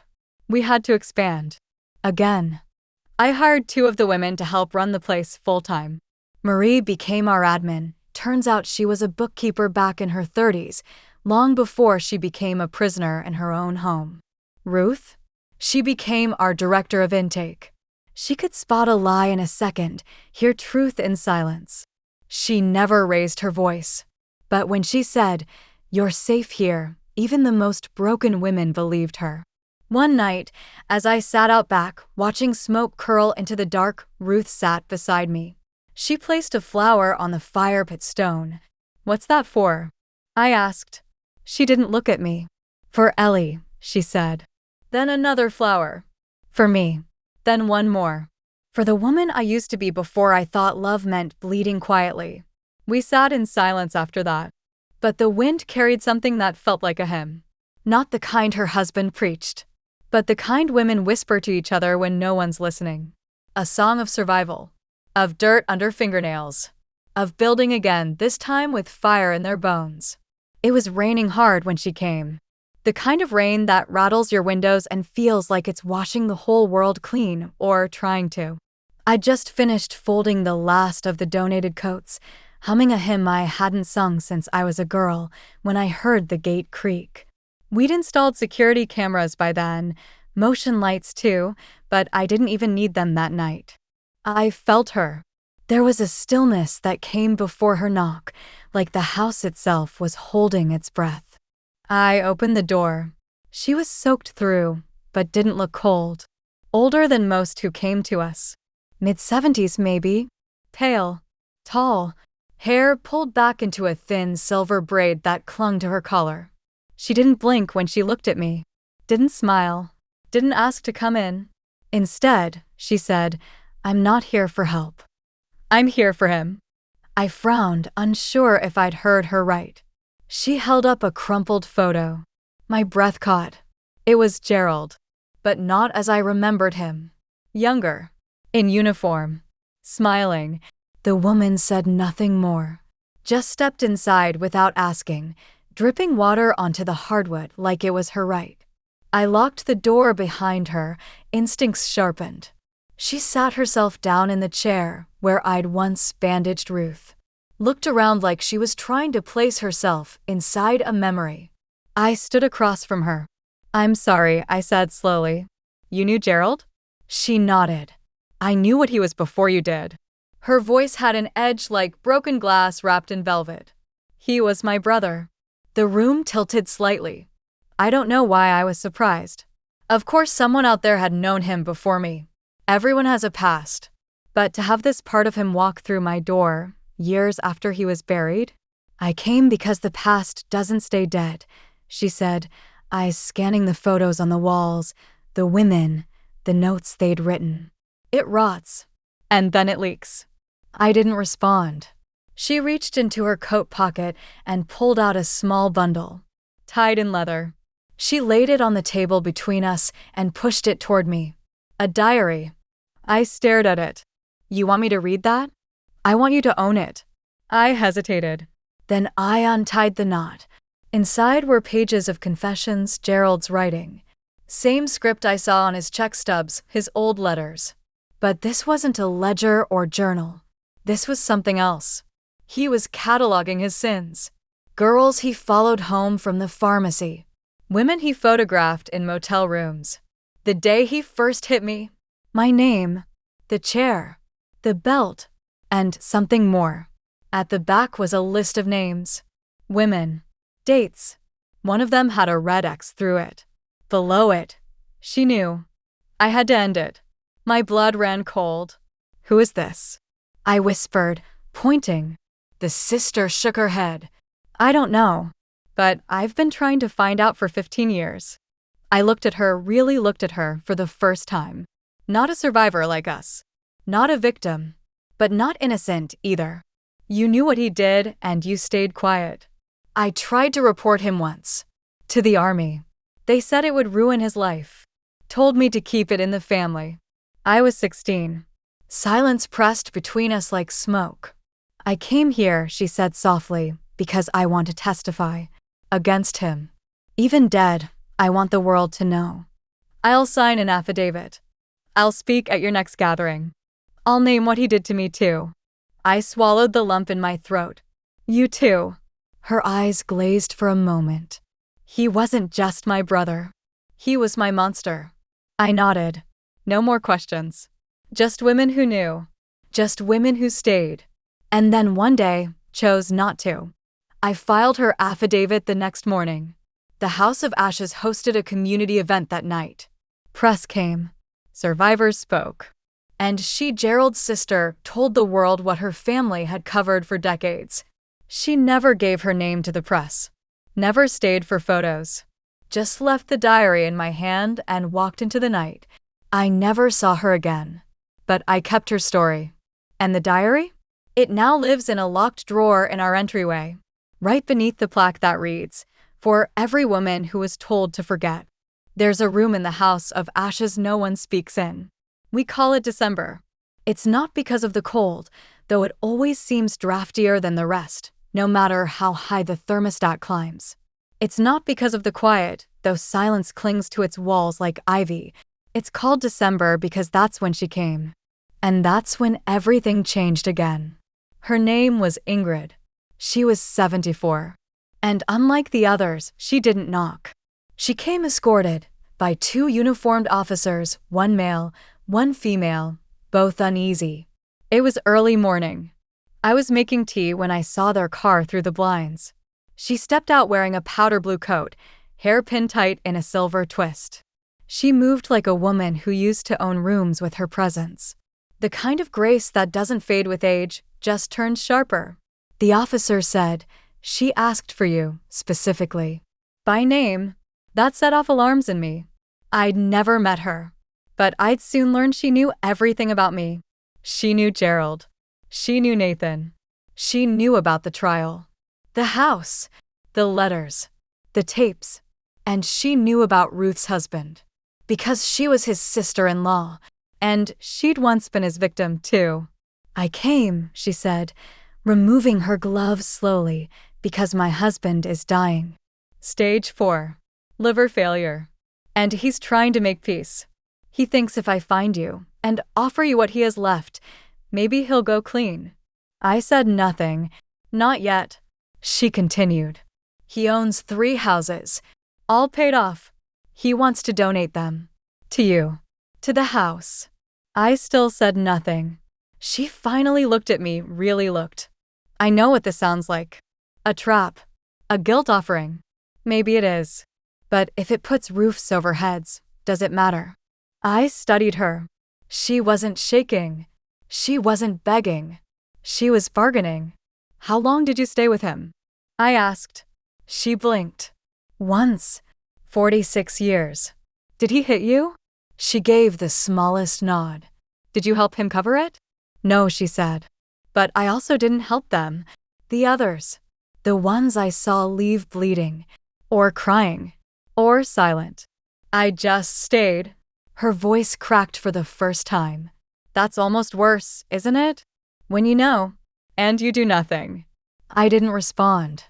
We had to expand. Again. I hired 2 of the women to help run the place full-time. Marie became our admin. Turns out she was a bookkeeper back in her 30s, long before she became a prisoner in her own home. Ruth? She became our director of intake. She could spot a lie in a second, hear truth in silence. She never raised her voice. But when she said, "You're safe here," even the most broken women believed her. One night, as I sat out back, watching smoke curl into the dark, Ruth sat beside me. She placed a flower on the fire pit stone. "What's that for?" I asked. She didn't look at me. For Ellie, she said. Then another flower. For me. Then one more. For the woman I used to be before I thought love meant bleeding quietly. We sat in silence after that. But the wind carried something that felt like a hymn. Not the kind her husband preached, but the kind women whisper to each other when no one's listening. A song of survival. Of dirt under fingernails. Of building again, this time with fire in their bones. It was raining hard when she came. The kind of rain that rattles your windows and feels like it's washing the whole world clean, or trying to. I'd just finished folding the last of the donated coats, humming a hymn I hadn't sung since I was a girl, when I heard the gate creak. We'd installed security cameras by then, motion lights too, but I didn't even need them that night. I felt her. There was a stillness that came before her knock, like the house itself was holding its breath. I opened the door. She was soaked through, but didn't look cold. Older than most who came to us. Mid-70s maybe. Pale. Tall. Hair pulled back into a thin silver braid that clung to her collar. She didn't blink when she looked at me. Didn't smile. Didn't ask to come in. Instead, she said, "I'm not here for help. I'm here for him." I frowned, unsure if I'd heard her right. She held up a crumpled photo. My breath caught. It was Gerald, but not as I remembered him. Younger. In uniform. Smiling. The woman said nothing more. Just stepped inside without asking, dripping water onto the hardwood like it was her right. I locked the door behind her, instincts sharpened. She sat herself down in the chair where I'd once bandaged Ruth. Looked around like she was trying to place herself inside a memory. I stood across from her. "I'm sorry," I said slowly. "You knew Gerald?" She nodded. "I knew what he was before you did." Her voice had an edge like broken glass wrapped in velvet. "He was my brother." The room tilted slightly. I don't know why I was surprised. Of course someone out there had known him before me. Everyone has a past. But to have this part of him walk through my door, years after he was buried? "I came because the past doesn't stay dead," she said, eyes scanning the photos on the walls, the women, the notes they'd written. "It rots. And then it leaks." I didn't respond. She reached into her coat pocket and pulled out a small bundle. Tied in leather. She laid it on the table between us and pushed it toward me. A diary. I stared at it. "You want me to read that? I want you to own it." I hesitated. Then I untied the knot. Inside were pages of confessions Gerald's writing. Same script I saw on his check stubs, his old letters. But this wasn't a ledger or journal. This was something else. He was cataloging his sins. Girls he followed home from the pharmacy. Women he photographed in motel rooms. The day he first hit me. My name. The chair. The belt. And something more. At the back was a list of names. Women. Dates. One of them had a red X through it. Below it. She knew. I had to end it. My blood ran cold. "Who is this?" I whispered, pointing. The sister shook her head. "I don't know. But I've been trying to find out for 15 years. I looked at her, really looked at her for the first time. Not a survivor like us. Not a victim. But not innocent either. You knew what he did and you stayed quiet. I tried to report him once. To the army. They said it would ruin his life. Told me to keep it in the family. I was 16. Silence pressed between us like smoke. "I came here," she said softly, "because I want to testify. Against him. Even dead, I want the world to know. I'll sign an affidavit. I'll speak at your next gathering. I'll name what he did to me too." I swallowed the lump in my throat. "You too." Her eyes glazed for a moment. "He wasn't just my brother. He was my monster." I nodded. No more questions. Just women who knew. Just women who stayed. And then one day, chose not to. I filed her affidavit the next morning. The House of Ashes hosted a community event that night. Press came. Survivors spoke. And she, Gerald's sister, told the world what her family had covered for decades. She never gave her name to the press, never stayed for photos, just left the diary in my hand and walked into the night. I never saw her again, but I kept her story. And the diary? It now lives in a locked drawer in our entryway, right beneath the plaque that reads, "For every woman who was told to forget." There's a room in the house of ashes no one speaks in. We call it December. It's not because of the cold, though it always seems draftier than the rest, no matter how high the thermostat climbs. It's not because of the quiet, though silence clings to its walls like ivy. It's called December because that's when she came. And that's when everything changed again. Her name was Ingred. She was 74. And unlike the others, she didn't knock. She came escorted by 2 uniformed officers, one male, one female, both uneasy. It was early morning. I was making tea when I saw their car through the blinds. She stepped out wearing a powder blue coat, hair pinned tight in a silver twist. She moved like a woman who used to own rooms with her presence. The kind of grace that doesn't fade with age, just turns sharper. The officer said, "She asked for you, specifically." By name. That set off alarms in me. I'd never met her, but I'd soon learn she knew everything about me. She knew Gerald. She knew Nathan. She knew about the trial, the house, the letters, the tapes, and she knew about Ruth's husband, because she was his sister-in-law, and she'd once been his victim, too. "I came," she said, removing her gloves slowly, "because my husband is dying. Stage 4. Liver failure. And he's trying to make peace. He thinks if I find you and offer you what he has left, maybe he'll go clean." I said nothing. "Not yet." She continued. "He owns 3 houses, all paid off. He wants to donate them. To you. To the house." I still said nothing. She finally looked at me, really looked. "I know what this sounds like. A trap. A guilt offering. Maybe it is. But if it puts roofs over heads, does it matter?" I studied her. She wasn't shaking. She wasn't begging. She was bargaining. "How long did you stay with him?" I asked. She blinked. "Once. 46 years. Did he hit you?" She gave the smallest nod. "Did you help him cover it?" "No," she said. "But I also didn't help them. The others. The ones I saw leave bleeding, or crying, or silent. I just stayed." Her voice cracked for the first time. "That's almost worse, isn't it? When you know, and you do nothing." I didn't respond.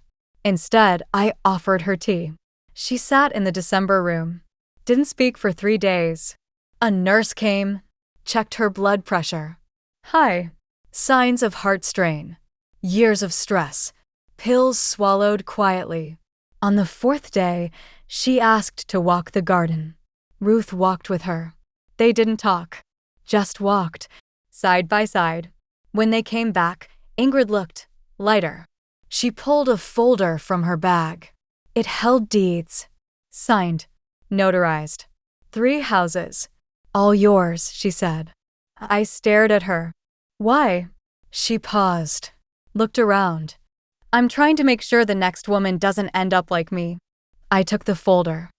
Instead, I offered her tea. She sat in the December room. Didn't speak for 3 days. A nurse came, checked her blood pressure. "Hi." Signs of heart strain. Years of stress. Pills swallowed quietly. On the 4th day, she asked to walk the garden. Ruth walked with her. They didn't talk. Just walked, side by side. When they came back, Ingrid looked lighter. She pulled a folder from her bag. It held deeds. Signed. Notarized. 3 houses. "All yours," she said. I stared at her. "Why?" She paused. Looked around. "I'm trying to make sure the next woman doesn't end up like me." I took the folder.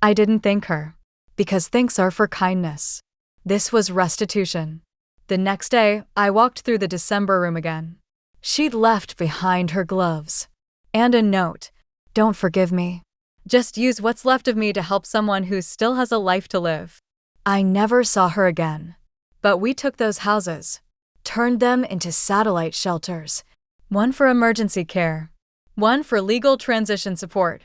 I didn't thank her, because thanks are for kindness. This was restitution. The next day, I walked through the December room again. She'd left behind her gloves. And a note. "Don't forgive me. Just use what's left of me to help someone who still has a life to live." I never saw her again. But we took those houses, turned them into satellite shelters. One for emergency care. One for legal transition support.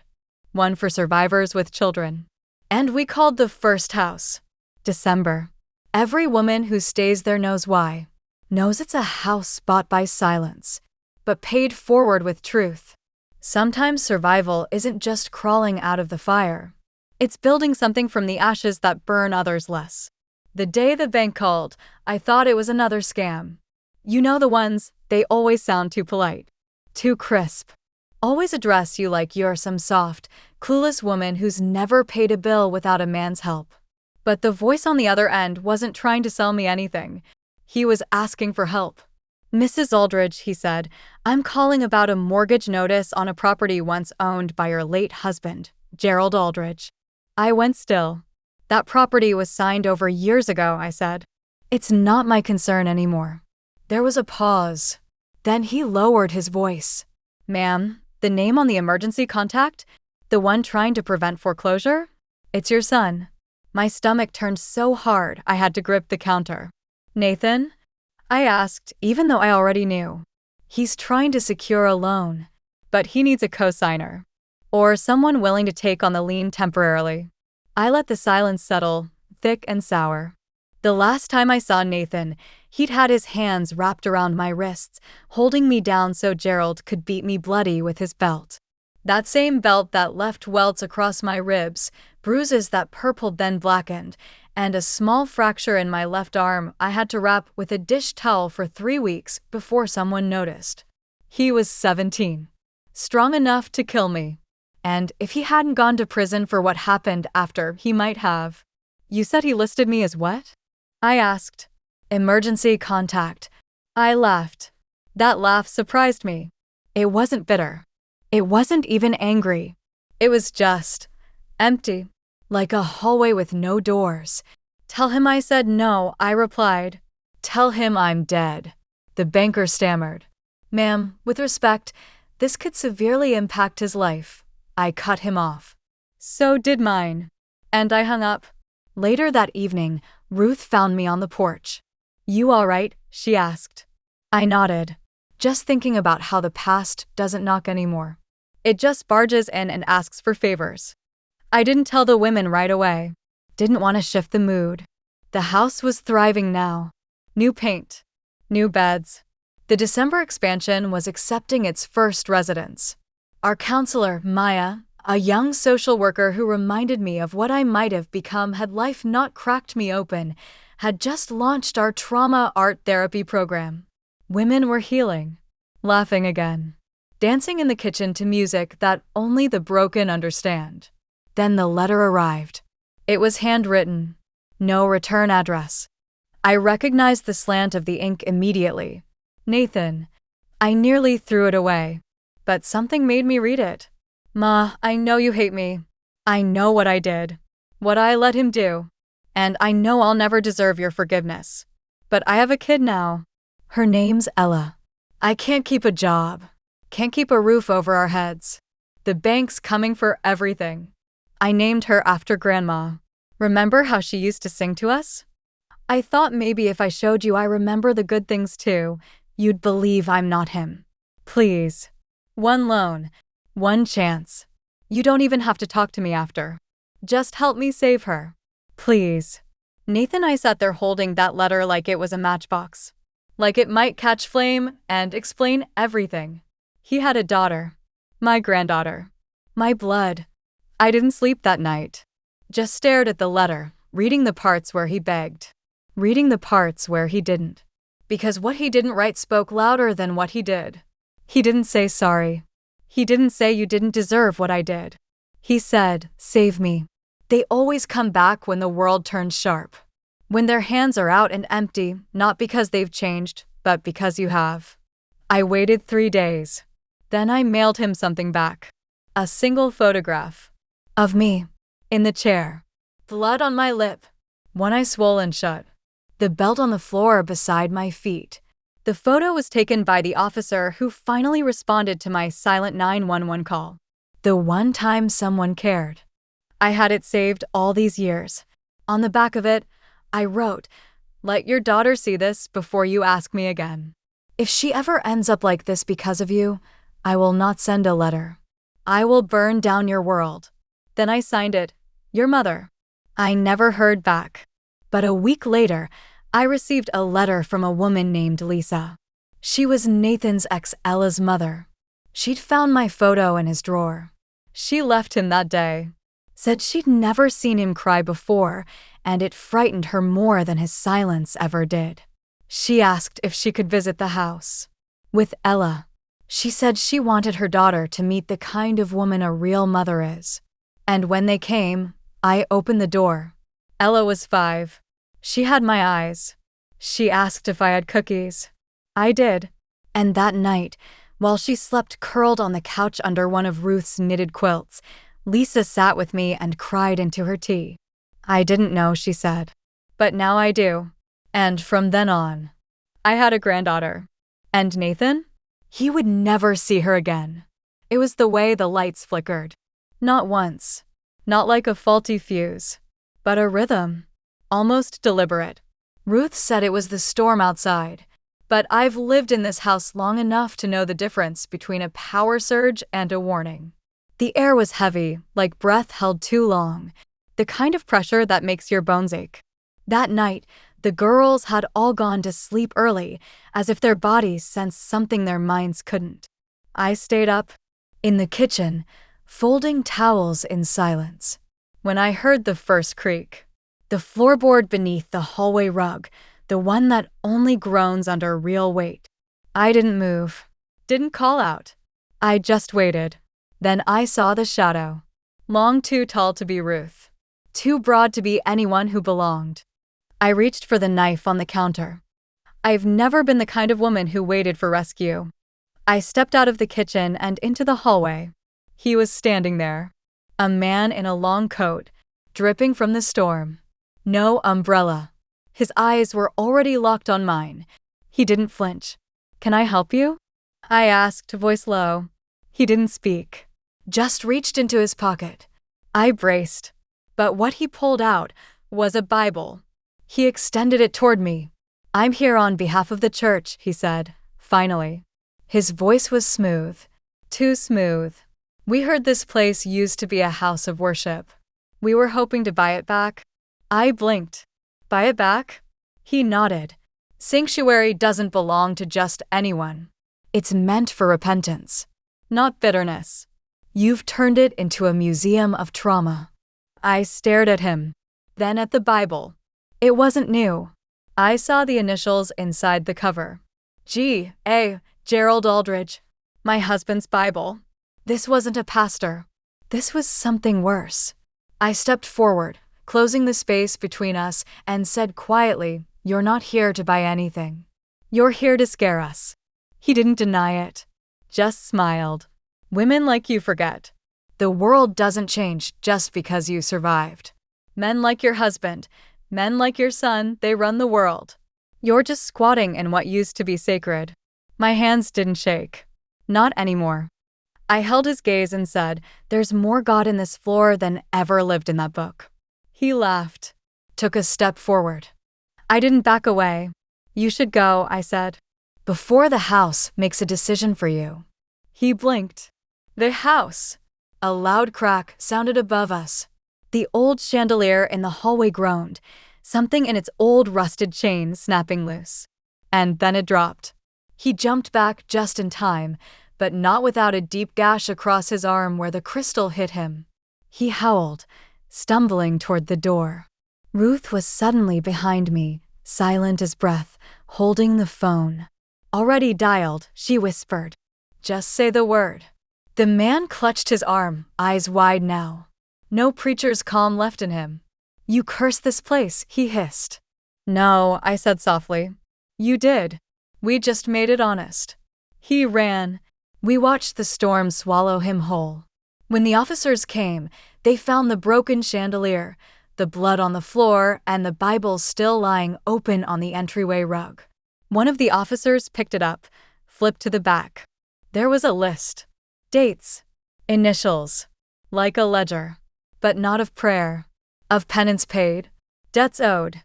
One for survivors with children. And we called the first house December. Every woman who stays there knows why. Knows it's a house bought by silence, but paid forward with truth. Sometimes survival isn't just crawling out of the fire. It's building something from the ashes that burn others less. The day the bank called, I thought it was another scam. You know the ones, they always sound too polite. Too crisp. Always address you like you're some soft, clueless woman who's never paid a bill without a man's help. But the voice on the other end wasn't trying to sell me anything. He was asking for help. Mrs. Aldridge, he said, I'm calling about a mortgage notice on a property once owned by your late husband, Gerald Aldridge. I went still. That property was signed over years ago, I said. It's not my concern anymore. There was a pause. Then he lowered his voice. Ma'am, the name on the emergency contact? The one trying to prevent foreclosure? It's your son. My stomach turned so hard I had to grip the counter. Nathan? I asked, even though I already knew. He's trying to secure a loan, but he needs a cosigner. Or someone willing to take on the lien temporarily. I let the silence settle, thick and sour. The last time I saw Nathan, he'd had his hands wrapped around my wrists, holding me down so Gerald could beat me bloody with his belt. That same belt that left welts across my ribs, bruises that purpled then blackened, and a small fracture in my left arm I had to wrap with a dish towel for 3 weeks before someone noticed. He was 17. Strong enough to kill me. And if he hadn't gone to prison for what happened after, he might have. You said he listed me as what? I asked. Emergency contact. I laughed. That laugh surprised me. It wasn't bitter. It wasn't even angry. It was just empty, like a hallway with no doors. Tell him I said no, I replied. Tell him I'm dead. The banker stammered. Ma'am, with respect, this could severely impact his life. I cut him off. So did mine. And I hung up. Later that evening, Ruth found me on the porch. You all right? She asked. I nodded, just thinking about how the past doesn't knock anymore. It just barges in and asks for favors. I didn't tell the women right away. Didn't want to shift the mood. The house was thriving now. New paint. New beds. The December expansion was accepting its first residents. Our counselor, Maya, a young social worker who reminded me of what I might have become had life not cracked me open, had just launched our trauma art therapy program. Women were healing, laughing again, dancing in the kitchen to music that only the broken understand. Then the letter arrived. It was handwritten. No return address. I recognized the slant of the ink immediately. Nathan. I nearly threw it away. But something made me read it. Ma, I know you hate me. I know what I did. What I let him do. And I know I'll never deserve your forgiveness. But I have a kid now. Her name's Ella. I can't keep a job. Can't keep a roof over our heads. The bank's coming for everything. I named her after Grandma. Remember how she used to sing to us? I thought maybe if I showed you I remember the good things too, you'd believe I'm not him. Please. One loan. One chance. You don't even have to talk to me after. Just help me save her. Please. Nathan and I sat there holding that letter like it was a matchbox. Like it might catch flame and explain everything. He had a daughter. My granddaughter. My blood. I didn't sleep that night. Just stared at the letter, reading the parts where he begged. Reading the parts where he didn't. Because what he didn't write spoke louder than what he did. He didn't say sorry. He didn't say you didn't deserve what I did. He said, save me. They always come back when the world turns sharp. When their hands are out and empty, not because they've changed, but because you have. I waited 3 days. Then I mailed him something back. A single photograph. Of me. In the chair. Blood on my lip. One eye swollen shut. The belt on the floor beside my feet. The photo was taken by the officer who finally responded to my silent 911 call. The one time someone cared. I had it saved all these years. On the back of it, I wrote, let your daughter see this before you ask me again. If she ever ends up like this because of you, I will not send a letter. I will burn down your world. Then I signed it, your mother. I never heard back. But a week later, I received a letter from a woman named Lisa. She was Nathan's ex Ella's mother. She'd found my photo in his drawer. She left him that day. Said she'd never seen him cry before, and it frightened her more than his silence ever did. She asked if she could visit the house. With Ella. She said she wanted her daughter to meet the kind of woman a real mother is. And when they came, I opened the door. Ella was 5. She had my eyes. She asked if I had cookies. I did. And that night, while she slept curled on the couch under one of Ruth's knitted quilts, Lisa sat with me and cried into her tea. I didn't know, she said. But now I do. And from then on, I had a granddaughter. And Nathan? He would never see her again. It was the way the lights flickered. Not once. Not like a faulty fuse. But a rhythm. Almost deliberate. Ruth said it was the storm outside. But I've lived in this house long enough to know the difference between a power surge and a warning. The air was heavy, like breath held too long. The kind of pressure that makes your bones ache. That night, the girls had all gone to sleep early, as if their bodies sensed something their minds couldn't. I stayed up, in the kitchen, folding towels in silence. When I heard the first creak, the floorboard beneath the hallway rug, the one that only groans under real weight. I didn't move, didn't call out. I just waited. Then I saw the shadow. Long too tall to be Ruth. Too broad to be anyone who belonged. I reached for the knife on the counter. I've never been the kind of woman who waited for rescue. I stepped out of the kitchen and into the hallway. He was standing there. A man in a long coat, dripping from the storm. No umbrella. His eyes were already locked on mine. He didn't flinch. "Can I help you?" I asked, voice low. He didn't speak. Just reached into his pocket. I braced. But what he pulled out was a Bible. He extended it toward me. "I'm here on behalf of the church," he said, finally. His voice was smooth. Too smooth. "We heard this place used to be a house of worship. We were hoping to buy it back." I blinked. "Buy it back?" He nodded. "Sanctuary doesn't belong to just anyone. It's meant for repentance, not bitterness. You've turned it into a museum of trauma." I stared at him, then at the Bible. It wasn't new. I saw the initials inside the cover. G.A. Gerald Aldridge. My husband's Bible. This wasn't a pastor. This was something worse. I stepped forward, closing the space between us, and said quietly, "You're not here to buy anything. You're here to scare us." He didn't deny it. Just smiled. "Women like you forget. The world doesn't change just because you survived. Men like your husband, men like your son, they run the world. You're just squatting in what used to be sacred." My hands didn't shake. Not anymore. I held his gaze and said, "There's more God in this floor than ever lived in that book." He laughed, took a step forward. I didn't back away. "You should go," I said, "before the house makes a decision for you." He blinked. The house. A loud crack sounded above us. The old chandelier in the hallway groaned, something in its old rusted chain snapping loose. And then it dropped. He jumped back just in time, but not without a deep gash across his arm where the crystal hit him. He howled, stumbling toward the door. Ruth was suddenly behind me, silent as breath, holding the phone. "Already dialed," she whispered. "Just say the word." The man clutched his arm, eyes wide now. No preacher's calm left in him. "You cursed this place," he hissed. "No," I said softly. "You did. We just made it honest." He ran. We watched the storm swallow him whole. When the officers came, they found the broken chandelier, the blood on the floor, and the Bible still lying open on the entryway rug. One of the officers picked it up, flipped to the back. There was a list. Dates. Initials. Like a ledger. But not of prayer. Of penance paid. Debts owed.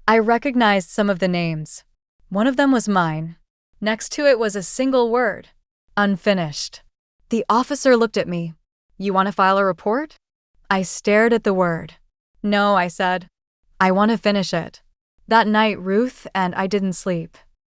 I recognized some of the names. One of them was mine. Next to it was a single word. Unfinished. The officer looked at me. "You want to file a report?" I stared at the word. "No," I said. "I want to finish it." That night, Ruth and I didn't sleep.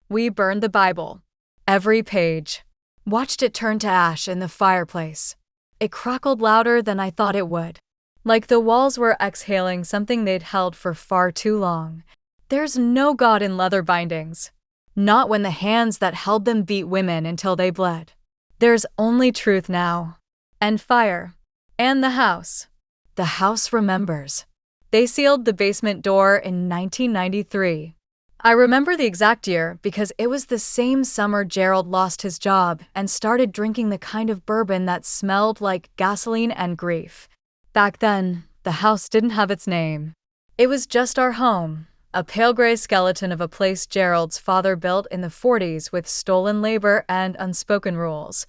We burned the Bible. Every page. Watched it turn to ash in the fireplace. It crackled louder than I thought it would. Like the walls were exhaling something they'd held for far too long. There's no God in leather bindings. Not when the hands that held them beat women until they bled. There's only truth now. And fire. And the house. The house remembers. They sealed the basement door in 1993. I remember the exact year because it was the same summer Gerald lost his job and started drinking the kind of bourbon that smelled like gasoline and grief. Back then, the house didn't have its name. It was just our home, a pale gray skeleton of a place Gerald's father built in the 40s with stolen labor and unspoken rules.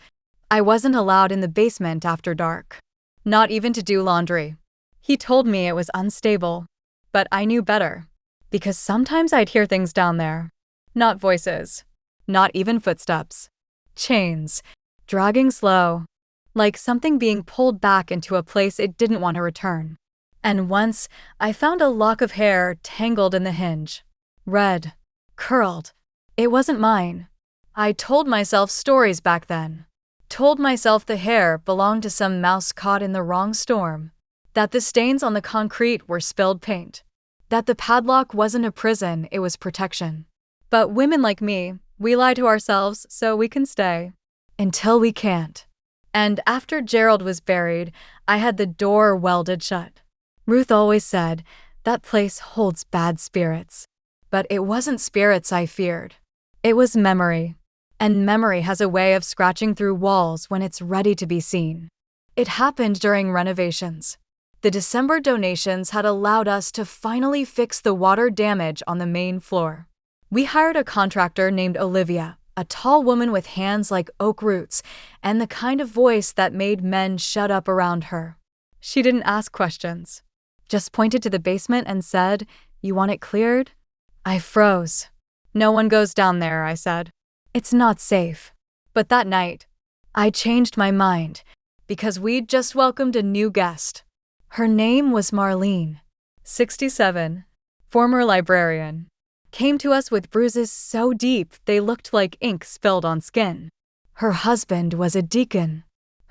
I wasn't allowed in the basement after dark. Not even to do laundry. He told me it was unstable, but I knew better. Because sometimes I'd hear things down there. Not voices. Not even footsteps. Chains. Dragging slow. Like something being pulled back into a place it didn't want to return. And once, I found a lock of hair tangled in the hinge. Red. Curled. It wasn't mine. I told myself stories back then. Told myself the hair belonged to some mouse caught in the wrong storm. That the stains on the concrete were spilled paint. That the padlock wasn't a prison, it was protection. But women like me, we lie to ourselves so we can stay. Until we can't. And after Gerald was buried, I had the door welded shut. Ruth always said, that place holds bad spirits. But it wasn't spirits I feared. It was memory. And memory has a way of scratching through walls when it's ready to be seen. It happened during renovations. The December donations had allowed us to finally fix the water damage on the main floor. We hired a contractor named Olivia, a tall woman with hands like oak roots and the kind of voice that made men shut up around her. She didn't ask questions, just pointed to the basement and said, "You want it cleared?" I froze. "No one goes down there," I said. "It's not safe." But that night, I changed my mind because we'd just welcomed a new guest. Her name was Marlene, 67, former librarian. Came to us with bruises so deep they looked like ink spilled on skin. Her husband was a deacon.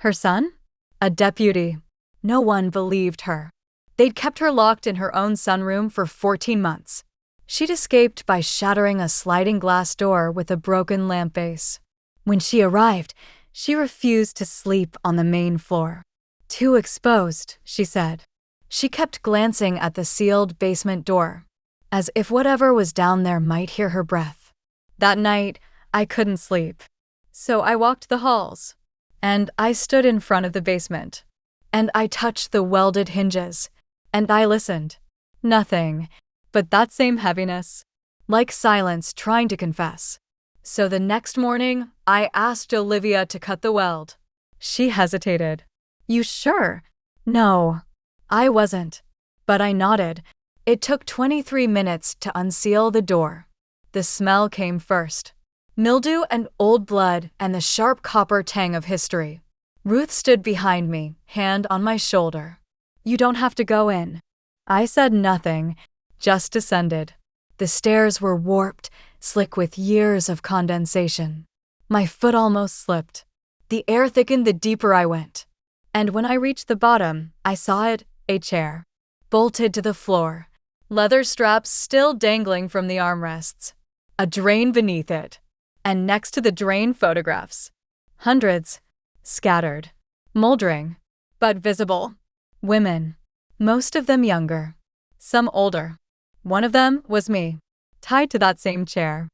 Her son? A deputy. No one believed her. They'd kept her locked in her own sunroom for 14 months. She'd escaped by shattering a sliding glass door with a broken lamp base. When she arrived, she refused to sleep on the main floor. Too exposed, she said. She kept glancing at the sealed basement door, as if whatever was down there might hear her breath. That night, I couldn't sleep. So I walked the halls, and I stood in front of the basement, and I touched the welded hinges, and I listened. Nothing, but that same heaviness, like silence trying to confess. So the next morning, I asked Olivia to cut the weld. She hesitated. "You sure?" "No, I wasn't." But I nodded. It took 23 minutes to unseal the door. The smell came first. Mildew and old blood and the sharp copper tang of history. Ruth stood behind me, hand on my shoulder. "You don't have to go in." I said nothing, just descended. The stairs were warped, slick with years of condensation. My foot almost slipped. The air thickened the deeper I went. And when I reached the bottom, I saw it, a chair. Bolted to the floor. Leather straps still dangling from the armrests. A drain beneath it. And next to the drain, photographs. Hundreds. Scattered. Moldering. But visible. Women. Most of them younger. Some older. One of them was me. Tied to that same chair.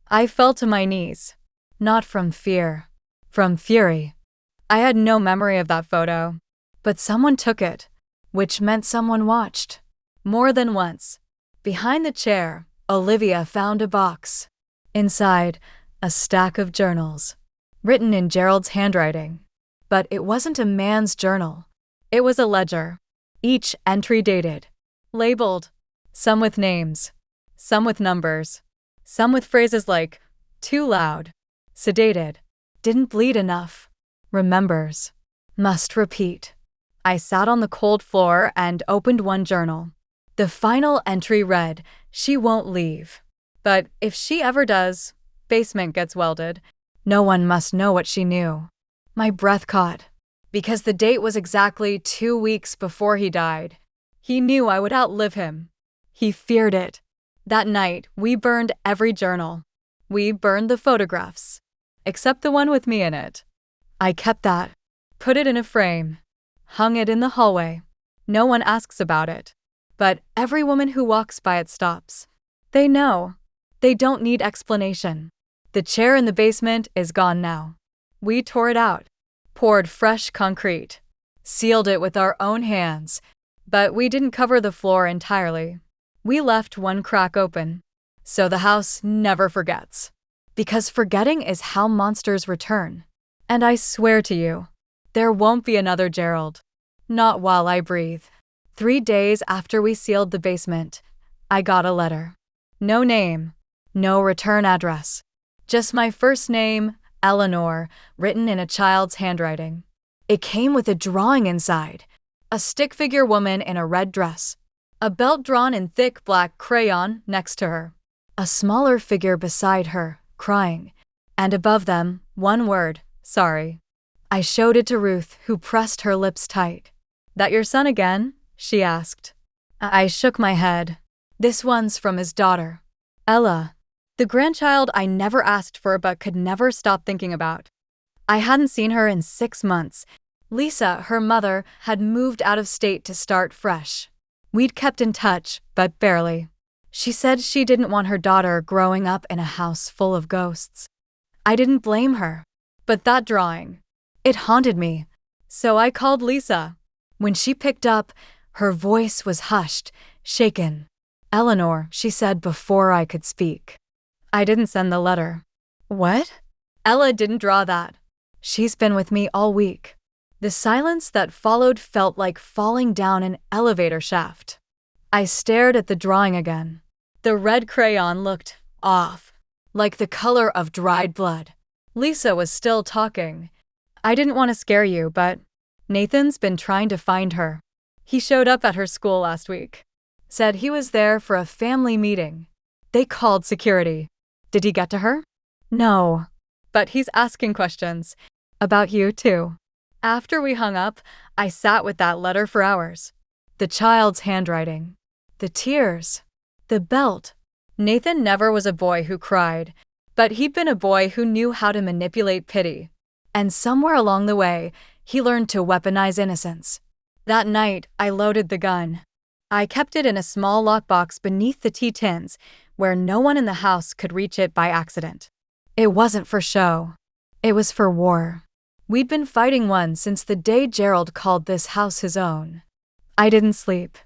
I fell to my knees. Not from fear. From fury. I had no memory of that photo. But someone took it. Which meant someone watched. More than once. Behind the chair, Olivia found a box. Inside, a stack of journals. Written in Gerald's handwriting. But it wasn't a man's journal. It was a ledger. Each entry dated. Labeled. Some with names. Some with numbers. Some with phrases like, "Too loud." "Sedated." "Didn't bleed enough." "Remembers." "Must repeat." I sat on the cold floor and opened one journal. The final entry read, "She won't leave. But if she ever does, basement gets welded." No one must know what she knew. My breath caught. Because the date was exactly 2 weeks before he died. He knew I would outlive him. He feared it. That night, we burned every journal. We burned the photographs. Except the one with me in it. I kept that. Put it in a frame. Hung it in the hallway. No one asks about it. But every woman who walks by it stops. They know. They don't need explanation. The chair in the basement is gone now. We tore it out, poured fresh concrete, sealed it with our own hands, but we didn't cover the floor entirely. We left one crack open, so the house never forgets. Because forgetting is how monsters return. And I swear to you, there won't be another Gerald. Not while I breathe. 3 days after we sealed the basement, I got a letter. No name, no return address. Just my first name, Eleanor, written in a child's handwriting. It came with a drawing inside. A stick figure woman in a red dress. A belt drawn in thick black crayon next to her. A smaller figure beside her, crying. And above them, one word, sorry. I showed it to Ruth, who pressed her lips tight. That your son again? She asked. I shook my head. This one's from his daughter, Ella. The grandchild I never asked for but could never stop thinking about. I hadn't seen her in 6 months. Lisa, her mother, had moved out of state to start fresh. We'd kept in touch, but barely. She said she didn't want her daughter growing up in a house full of ghosts. I didn't blame her. But that drawing, it haunted me. So I called Lisa. When she picked up, her voice was hushed, shaken. Eleanor, she said before I could speak. I didn't send the letter. What? Ella didn't draw that. She's been with me all week. The silence that followed felt like falling down an elevator shaft. I stared at the drawing again. The red crayon looked off, like the color of dried blood. Lisa was still talking. I didn't want to scare you, but Nathan's been trying to find her. He showed up at her school last week. Said he was there for a family meeting. They called security. Did he get to her? No. But he's asking questions. About you, too. After we hung up, I sat with that letter for hours. The child's handwriting. The tears. The belt. Nathan never was a boy who cried, but he'd been a boy who knew how to manipulate pity. And somewhere along the way, he learned to weaponize innocence. That night, I loaded the gun. I kept it in a small lockbox beneath the tea tins, where no one in the house could reach it by accident. It wasn't for show. It was for war. We'd been fighting one since the day Gerald called this house his own. I didn't sleep.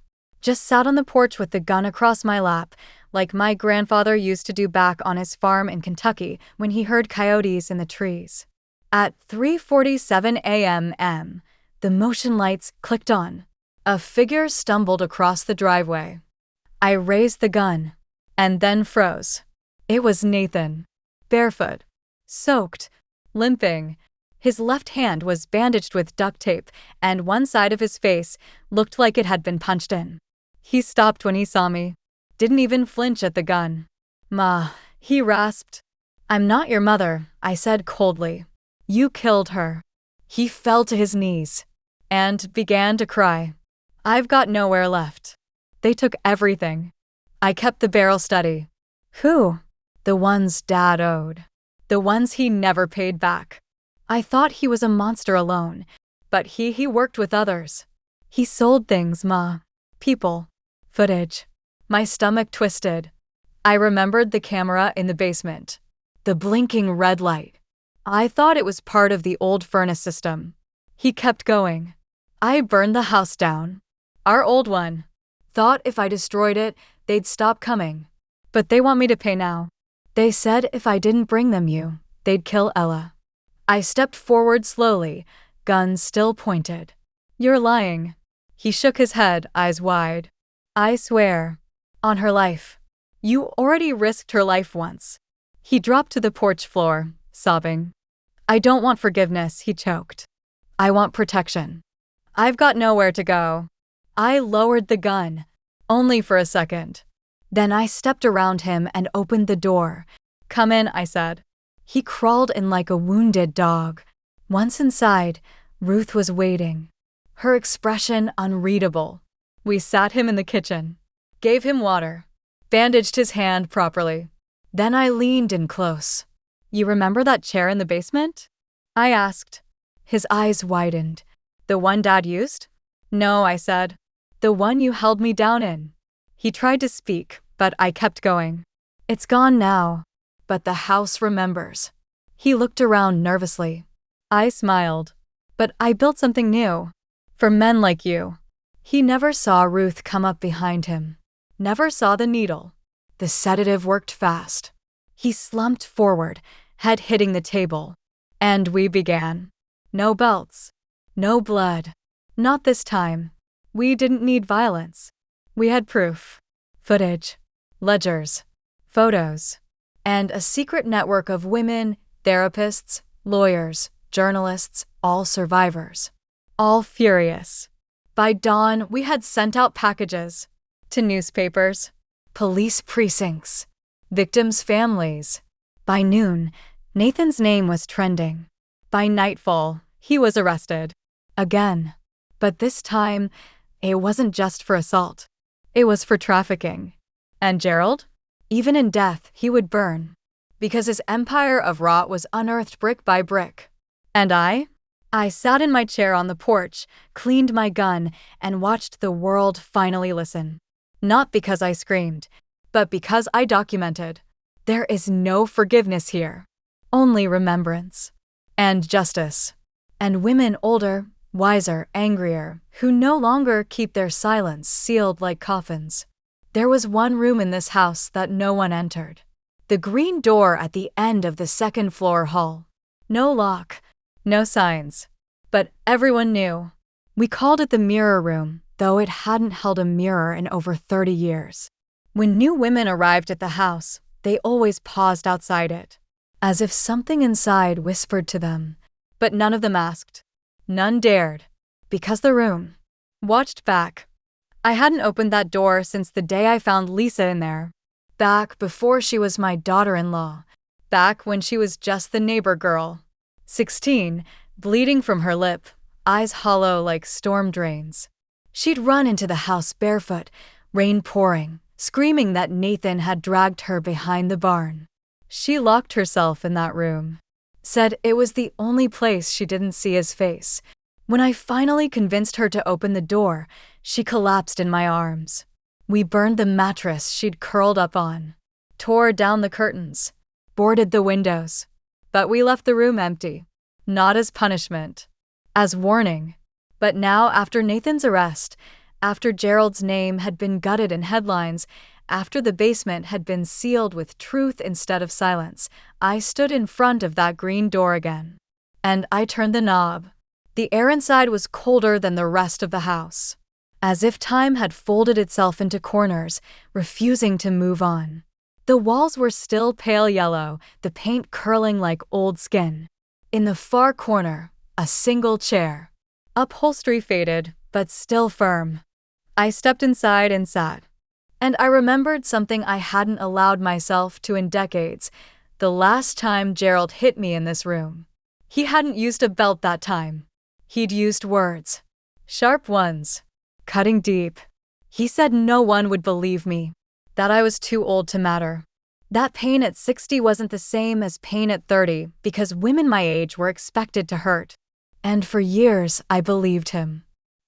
Just sat on the porch with the gun across my lap, like my grandfather used to do back on his farm in Kentucky when he heard coyotes in the trees. At 3:47 a.m., the motion lights clicked on. A figure stumbled across the driveway. I raised the gun, and then froze. It was Nathan. Barefoot. Soaked. Limping. His left hand was bandaged with duct tape, and one side of his face looked like it had been punched in. He stopped when he saw me. Didn't even flinch at the gun. Ma, he rasped. I'm not your mother, I said coldly. You killed her. He fell to his knees and began to cry. I've got nowhere left. They took everything. I kept the barrel steady. Who? The ones Dad owed. The ones he never paid back. I thought he was a monster alone, but he worked with others. He sold things, Ma. People. Footage. My stomach twisted. I remembered the camera in the basement. The blinking red light. I thought it was part of the old furnace system. He kept going. I burned the house down. Our old one. Thought if I destroyed it, they'd stop coming. But they want me to pay now. They said if I didn't bring them you, they'd kill Ella. I stepped forward slowly, gun still pointed. You're lying. He shook his head, eyes wide. I swear. On her life. You already risked her life once. He dropped to the porch floor, sobbing. I don't want forgiveness, he choked. I want protection. I've got nowhere to go. I lowered the gun, only for a second. Then I stepped around him and opened the door. Come in, I said. He crawled in like a wounded dog. Once inside, Ruth was waiting. Her expression unreadable. We sat him in the kitchen, gave him water, bandaged his hand properly. Then I leaned in close. You remember that chair in the basement? I asked. His eyes widened. The one Dad used? No, I said. The one you held me down in. He tried to speak, but I kept going. It's gone now, but the house remembers. He looked around nervously. I smiled. But I built something new. For men like you. He never saw Ruth come up behind him. Never saw the needle. The sedative worked fast. He slumped forward, head hitting the table. And we began. No belts. No blood. Not this time. We didn't need violence. We had proof. Footage. Ledgers. Photos. And a secret network of women, therapists, lawyers, journalists, all survivors. All furious. By dawn, we had sent out packages. To newspapers. Police precincts. Victims' families. By noon, Nathan's name was trending. By nightfall, he was arrested. Again. But this time, it wasn't just for assault. It was for trafficking. And Gerald? Even in death, he would burn. Because his empire of rot was unearthed brick by brick. And I sat in my chair on the porch, cleaned my gun, and watched the world finally listen. Not because I screamed, but because I documented. There is no forgiveness here. Only remembrance. And justice. And women older, wiser, angrier, who no longer keep their silence sealed like coffins. There was one room in this house that no one entered. The green door at the end of the second-floor hall. No lock. No signs. But everyone knew. We called it the mirror room, though it hadn't held a mirror in over 30 years. When new women arrived at the house, they always paused outside it, as if something inside whispered to them. But none of them asked. None dared. Because the room watched back. I hadn't opened that door since the day I found Lisa in there. Back before she was my daughter-in-law. Back when she was just the neighbor girl. 16, bleeding from her lip, eyes hollow like storm drains. She'd run into the house barefoot, rain pouring, screaming that Nathan had dragged her behind the barn. She locked herself in that room. Said it was the only place she didn't see his face. When I finally convinced her to open the door, she collapsed in my arms. We burned the mattress she'd curled up on, tore down the curtains, boarded the windows. But we left the room empty. Not as punishment. As warning. But now, after Nathan's arrest, after Gerald's name had been gutted in headlines, after the basement had been sealed with truth instead of silence, I stood in front of that green door again. And I turned the knob. The air inside was colder than the rest of the house. As if time had folded itself into corners, refusing to move on. The walls were still pale yellow, the paint curling like old skin. In the far corner, a single chair. Upholstery faded, but still firm. I stepped inside and sat. And I remembered something I hadn't allowed myself to in decades. The last time Gerald hit me in this room. He hadn't used a belt that time. He'd used words. Sharp ones. Cutting deep. He said no one would believe me. That I was too old to matter. That pain at 60 wasn't the same as pain at 30 because women my age were expected to hurt. And for years, I believed him.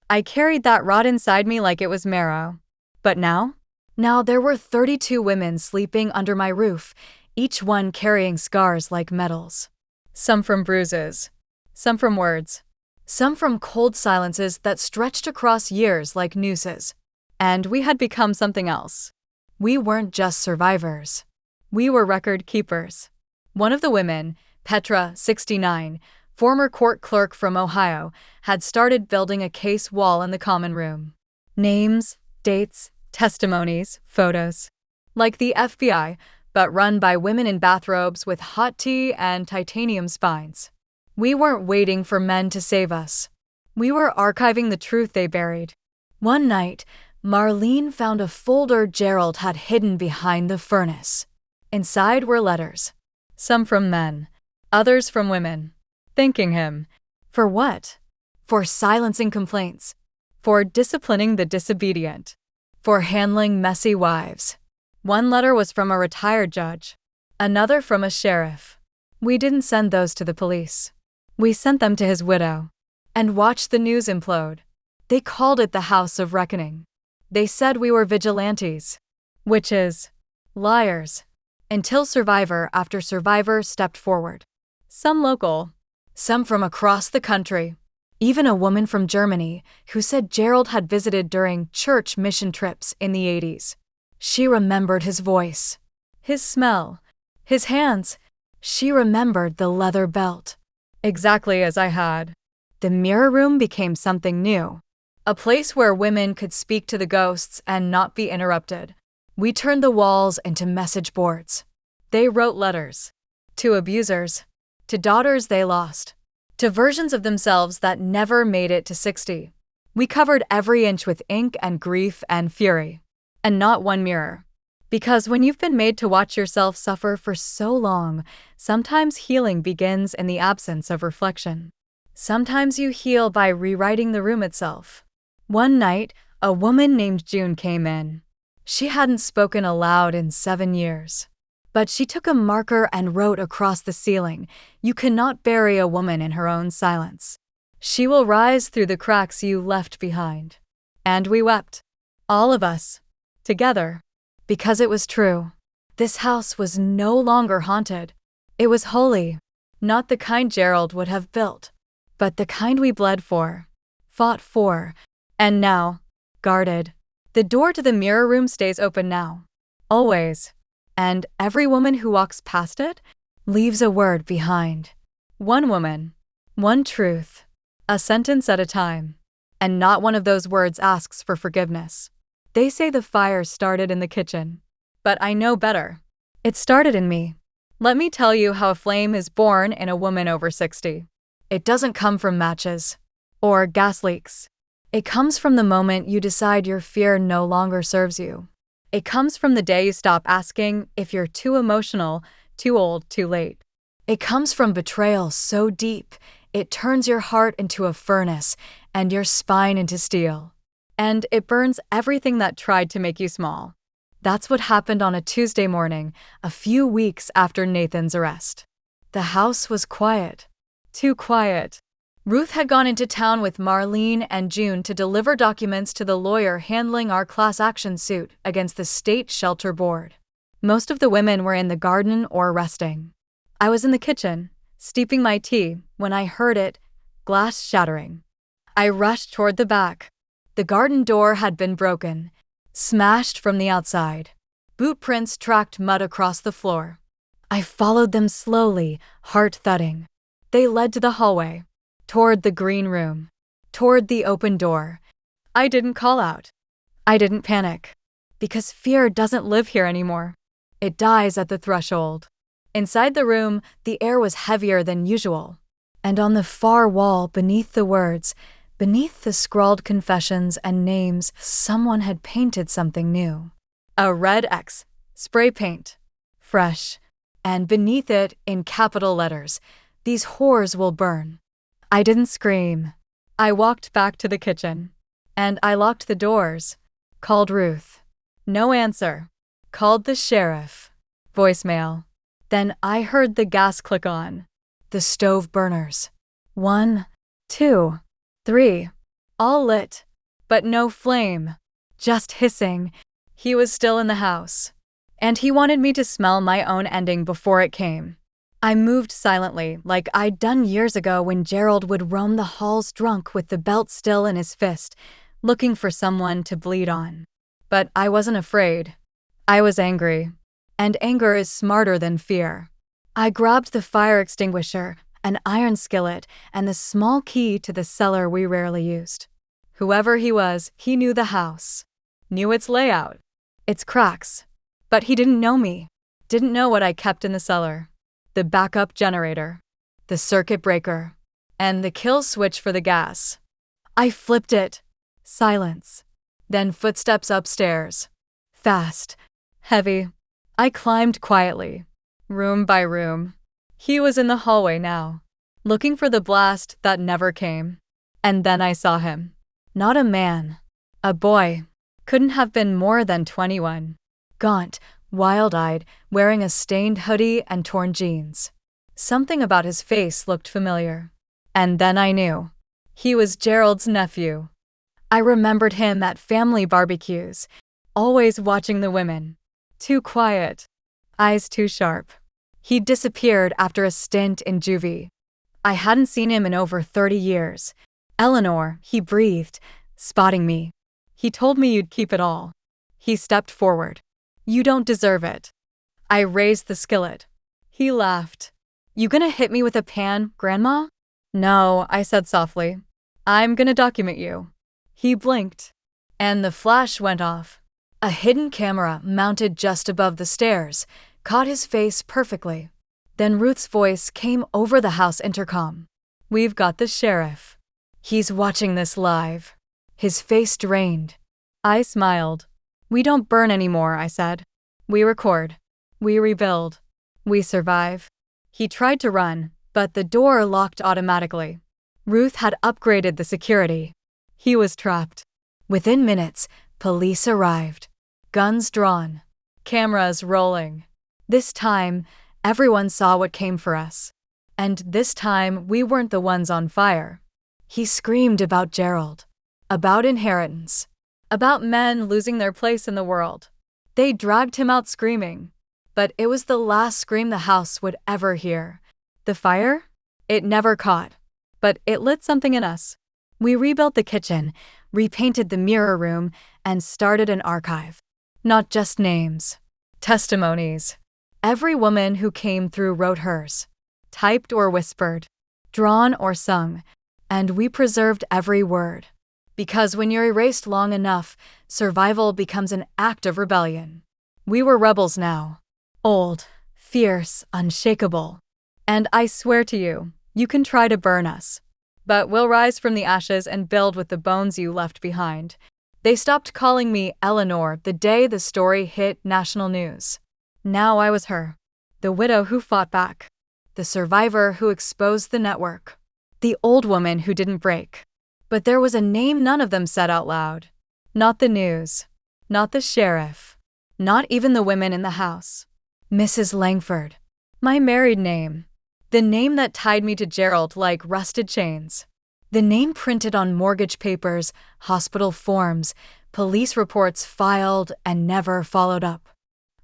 I carried that rot inside me like it was marrow. But now? Now there were 32 women sleeping under my roof, each one carrying scars like medals. Some from bruises. Some from words. Some from cold silences that stretched across years like nooses. And we had become something else. We weren't just survivors. We were record keepers. One of the women, Petra, 69, former court clerk from Ohio, had started building a case wall in the common room. Names, dates, testimonies, photos. Like the FBI, but run by women in bathrobes with hot tea and titanium spines. We weren't waiting for men to save us. We were archiving the truth they buried. One night, Marlene found a folder Gerald had hidden behind the furnace. Inside were letters. Some from men, others from women. Thanking him. For what? For silencing complaints. For disciplining the disobedient. For handling messy wives. One letter was from a retired judge. Another from a sheriff. We didn't send those to the police. We sent them to his widow. And watched the news implode. They called it the House of Reckoning. They said we were vigilantes. Witches. Liars. until survivor after survivor stepped forward. Some local, some from across the country. Even a woman from Germany who said Gerald had visited during church mission trips in the 80s. She remembered his voice, his smell, his hands. She remembered the leather belt. Exactly as I had. The mirror room became something new. A place where women could speak to the ghosts and not be interrupted. We turned the walls into message boards. They wrote letters. To abusers. To daughters they lost. To versions of themselves that never made it to 60. We covered every inch with ink and grief and fury. And not one mirror. Because when you've been made to watch yourself suffer for so long, sometimes healing begins in the absence of reflection. Sometimes you heal by rewriting the room itself. One night, a woman named June came in. She hadn't spoken aloud in 7 years. But she took a marker and wrote across the ceiling, "You cannot bury a woman in her own silence. She will rise through the cracks you left behind." And we wept. All of us. Together. Because it was true. This house was no longer haunted. It was holy. Not the kind Gerald would have built, but the kind we bled for, fought for, and now, guarded. The door to the mirror room stays open now. Always. And every woman who walks past it leaves a word behind. One woman. One truth. A sentence at a time. And not one of those words asks for forgiveness. They say the fire started in the kitchen. But I know better. It started in me. Let me tell you how a flame is born in a woman over 60. It doesn't come from matches. Or gas leaks. It comes from the moment you decide your fear no longer serves you. It comes from the day you stop asking if you're too emotional, too old, too late. It comes from betrayal so deep, it turns your heart into a furnace and your spine into steel. And it burns everything that tried to make you small. That's what happened on a Tuesday morning, a few weeks after Nathan's arrest. The house was quiet. Too quiet. Ruth had gone into town with Marlene and June to deliver documents to the lawyer handling our class action suit against the state shelter board. Most of the women were in the garden or resting. I was in the kitchen, steeping my tea, when I heard it, glass shattering. I rushed toward the back. The garden door had been broken, smashed from the outside. Boot prints tracked mud across the floor. I followed them slowly, heart thudding. They led to the hallway. Toward the green room. Toward the open door. I didn't call out. I didn't panic. Because fear doesn't live here anymore. It dies at the threshold. Inside the room, the air was heavier than usual. And on the far wall, beneath the words, beneath the scrawled confessions and names, someone had painted something new. A red X, spray paint. Fresh. And beneath it, in capital letters, "These whores will burn." I didn't scream. I walked back to the kitchen. And I locked the doors. Called Ruth. No answer. Called the sheriff. Voicemail. Then I heard the gas click on. The stove burners. 1, 2, 3. All lit. But no flame. Just hissing. He was still in the house. And he wanted me to smell my own ending before it came. I moved silently, like I'd done years ago when Gerald would roam the halls drunk with the belt still in his fist, looking for someone to bleed on. But I wasn't afraid. I was angry. And anger is smarter than fear. I grabbed the fire extinguisher, an iron skillet, and the small key to the cellar we rarely used. Whoever he was, he knew the house. Knew its layout. Its cracks. But he didn't know me. Didn't know what I kept in the cellar. The backup generator, the circuit breaker, and the kill switch for the gas. I flipped it. Silence. Then footsteps upstairs. Fast. Heavy. I climbed quietly, room by room. He was in the hallway now, looking for the blast that never came. And then I saw him. Not a man. A boy. Couldn't have been more than 21. Gaunt. Wild-eyed, wearing a stained hoodie and torn jeans. Something about his face looked familiar. And then I knew. He was Gerald's nephew. I remembered him at family barbecues, always watching the women. Too quiet. eyes too sharp. He disappeared after a stint in juvie. I hadn't seen him in over 30 years. Eleanor, he breathed, spotting me. He told me you'd keep it all. He stepped forward. You don't deserve it. I raised the skillet. He laughed. You gonna hit me with a pan, Grandma? No, I said softly. I'm gonna document you. He blinked. And the flash went off. A hidden camera mounted just above the stairs caught his face perfectly. Then Ruth's voice came over the house intercom. We've got the sheriff. He's watching this live. His face drained. I smiled. We don't burn anymore, I said. We record. We rebuild. We survive. He tried to run, but the door locked automatically. Ruth had upgraded the security. He was trapped. Within minutes, police arrived. Guns drawn. Cameras rolling. This time, everyone saw what came for us. And this time, we weren't the ones on fire. He screamed about Gerald. About inheritance. About men losing their place in the world. They dragged him out screaming. But it was the last scream the house would ever hear. The fire? It never caught. But it lit something in us. We rebuilt the kitchen, repainted the mirror room, and started an archive. Not just names. Testimonies. Every woman who came through wrote hers. Typed or whispered. Drawn or sung. And we preserved every word. Because when you're erased long enough, survival becomes an act of rebellion. We were rebels now. Old, fierce, unshakable. And I swear to you, you can try to burn us. But we'll rise from the ashes and build with the bones you left behind. They stopped calling me Eleanor the day the story hit national news. Now I was her. The widow who fought back. The survivor who exposed the network. The old woman who didn't break. But there was a name none of them said out loud. Not the news. Not the sheriff. Not even the women in the house. Mrs. Langford. My married name. The name that tied me to Gerald like rusted chains. The name printed on mortgage papers, hospital forms, police reports filed and never followed up.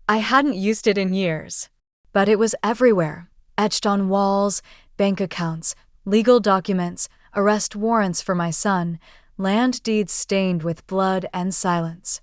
I hadn't used it in years. But it was everywhere, etched on walls, bank accounts, legal documents, arrest warrants for my son, land deeds stained with blood and silence.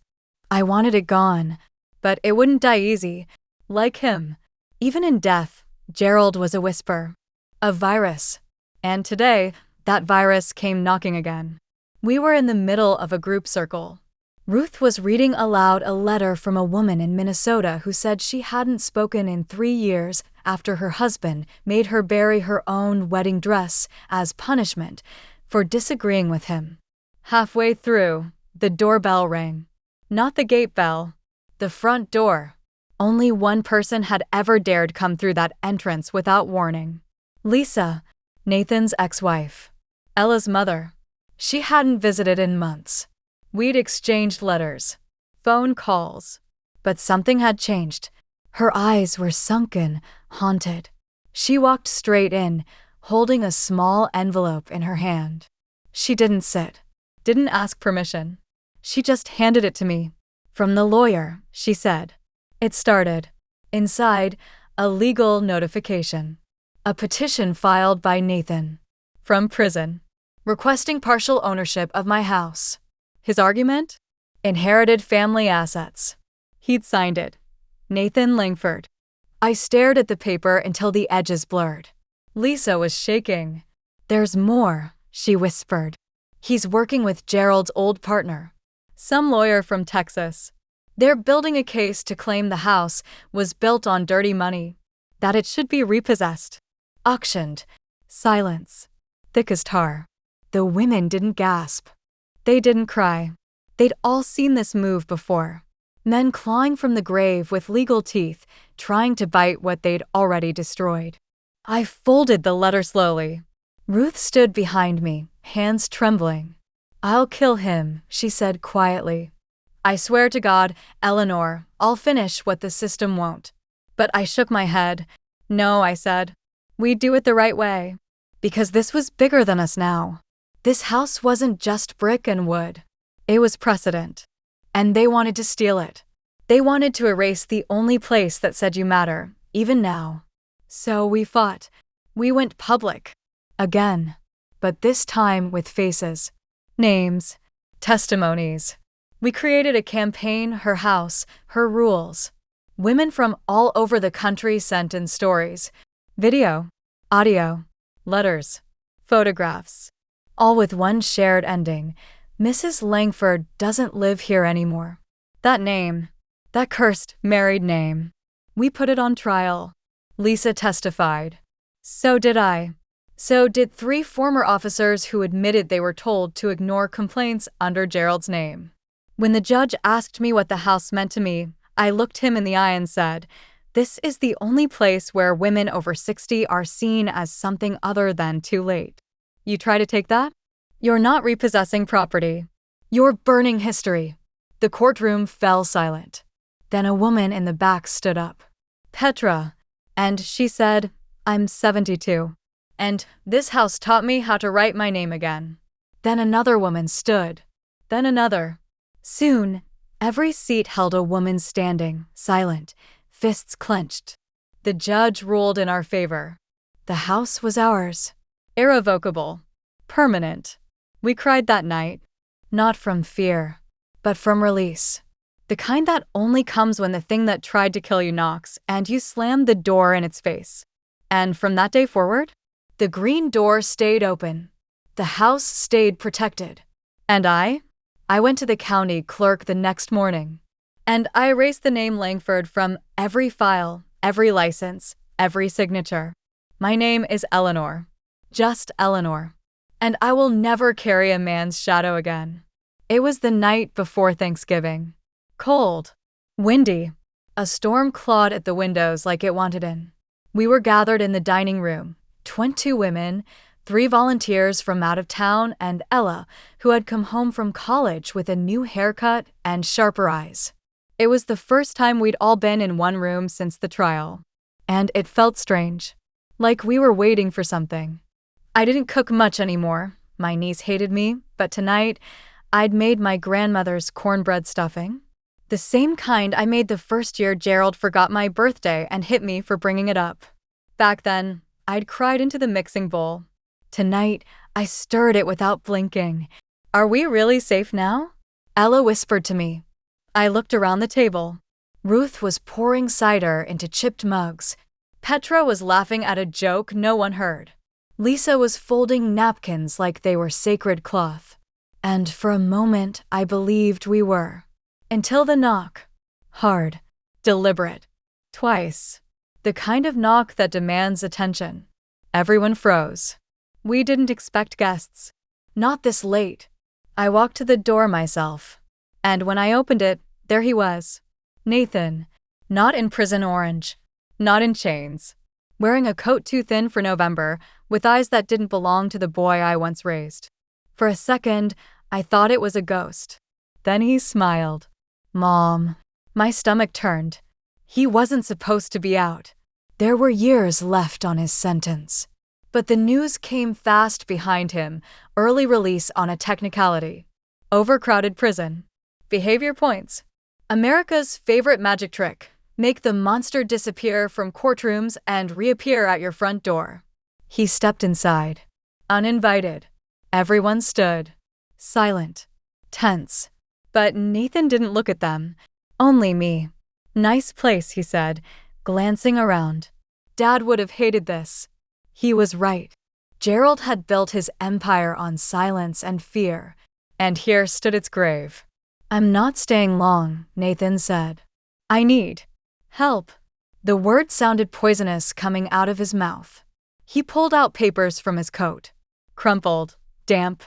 I wanted it gone, but it wouldn't die easy. Like him. Even in death, Gerald was a whisper. A virus. And today, that virus came knocking again. We were in the middle of a group circle. Ruth was reading aloud a letter from a woman in Minnesota who said she hadn't spoken in 3 years after her husband made her bury her own wedding dress as punishment for disagreeing with him. Halfway through, the doorbell rang. Not the gate bell. The front door. Only one person had ever dared come through that entrance without warning. Lisa, Nathan's ex-wife. Ella's mother. She hadn't visited in months. We'd exchanged letters. Phone calls. But something had changed. Her eyes were sunken, haunted. She walked straight in, holding a small envelope in her hand. She didn't sit. Didn't ask permission. She just handed it to me. From the lawyer, she said. It started. Inside, a legal notification. A petition filed by Nathan. From prison. Requesting partial ownership of my house. His argument? Inherited family assets. He'd signed it. Nathan Langford. I stared at the paper until the edges blurred. Lisa was shaking. There's more, she whispered. He's working with Gerald's old partner. Some lawyer from Texas. They're building a case to claim the house was built on dirty money. That it should be repossessed. Auctioned. Silence. Thick as tar. The women didn't gasp. They didn't cry. They'd all seen this move before. Men clawing from the grave with legal teeth, trying to bite what they'd already destroyed. I folded the letter slowly. Ruth stood behind me, hands trembling. I'll kill him, she said quietly. I swear to God, Eleanor, I'll finish what the system won't. But I shook my head. No, I said. We'd do it the right way. Because this was bigger than us now. This house wasn't just brick and wood. It was precedent. And they wanted to steal it. They wanted to erase the only place that said you matter, even now. So we fought. We went public. Again. But this time with faces, names, testimonies. We created a campaign, her house, her rules. Women from all over the country sent in stories, video, audio, letters, photographs, all with one shared ending. Mrs. Langford doesn't live here anymore. That name, that cursed married name. We put it on trial. Lisa testified. So did I. So did 3 former officers who admitted they were told to ignore complaints under Gerald's name. When the judge asked me what the house meant to me, I looked him in the eye and said, "This is the only place where women over 60 are seen as something other than too late. You try to take that? You're not repossessing property. You're burning history." The courtroom fell silent. Then a woman in the back stood up. Petra. And she said, "I'm 72. And this house taught me how to write my name again." Then another woman stood. Then another. Soon, every seat held a woman standing, silent, fists clenched. The judge ruled in our favor. The house was ours. Irrevocable. Permanent. We cried that night. Not from fear, but from release. The kind that only comes when the thing that tried to kill you knocks and you slam the door in its face. And from that day forward, the green door stayed open. The house stayed protected. And I went to the county clerk the next morning. And I erased the name Langford from every file, every license, every signature. My name is Eleanor. Just Eleanor. And I will never carry a man's shadow again. It was the night before Thanksgiving. Cold. Windy. A storm clawed at the windows like it wanted in. We were gathered in the dining room. 20 women, 3 volunteers from out of town, and Ella, who had come home from college with a new haircut and sharper eyes. It was the first time we'd all been in one room since the trial. And it felt strange. Like we were waiting for something. I didn't cook much anymore. My niece hated me, but tonight, I'd made my grandmother's cornbread stuffing. The same kind I made the first year Gerald forgot my birthday and hit me for bringing it up. Back then, I'd cried into the mixing bowl. Tonight, I stirred it without blinking. "Are we really safe now?" Ella whispered to me. I looked around the table. Ruth was pouring cider into chipped mugs. Petra was laughing at a joke no one heard. Lisa was folding napkins like they were sacred cloth. And for a moment, I believed we were. Until the knock. Hard. Deliberate. Twice. The kind of knock that demands attention. Everyone froze. We didn't expect guests. Not this late. I walked to the door myself. And when I opened it, there he was. Nathan. Not in prison orange. Not in chains. Wearing a coat too thin for November, with eyes that didn't belong to the boy I once raised. For a second, I thought it was a ghost. Then he smiled. "Mom." My stomach turned. He wasn't supposed to be out. There were years left on his sentence. But the news came fast behind him. Early release on a technicality. Overcrowded prison. Behavior points. America's favorite magic trick. Make the monster disappear from courtrooms and reappear at your front door. He stepped inside. Uninvited. Everyone stood. Silent. Tense. But Nathan didn't look at them. Only me. "Nice place," he said, glancing around. "Dad would have hated this." He was right. Gerald had built his empire on silence and fear, and here stood its grave. "I'm not staying long," Nathan said. "I need help." The word sounded poisonous coming out of his mouth. He pulled out papers from his coat. Crumpled, damp.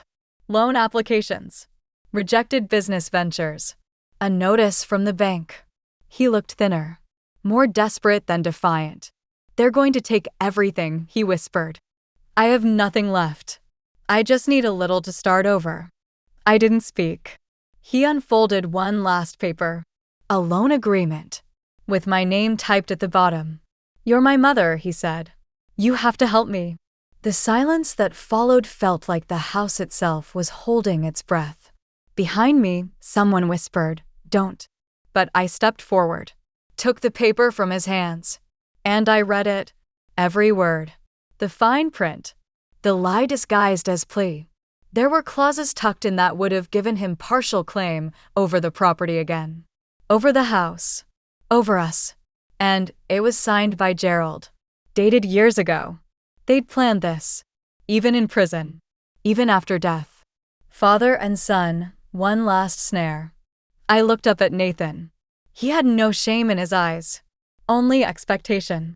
Loan applications. Rejected business ventures. A notice from the bank. He looked thinner. More desperate than defiant. "They're going to take everything," he whispered. "I have nothing left. I just need a little to start over." I didn't speak. He unfolded one last paper. A loan agreement. With my name typed at the bottom. "You're my mother," he said. "You have to help me." The silence that followed felt like the house itself was holding its breath. Behind me, someone whispered, "Don't." but I stepped forward, took the paper from his hands, and I read it. Every word. The fine print. The lie disguised as plea. There were clauses tucked in that would have given him partial claim over the property again. Over the house. Over us. And it was signed by Gerald. Dated years ago. They'd planned this. Even in prison. Even after death. Father and son, one last snare. I looked up at Nathan. He had no shame in his eyes. Only expectation.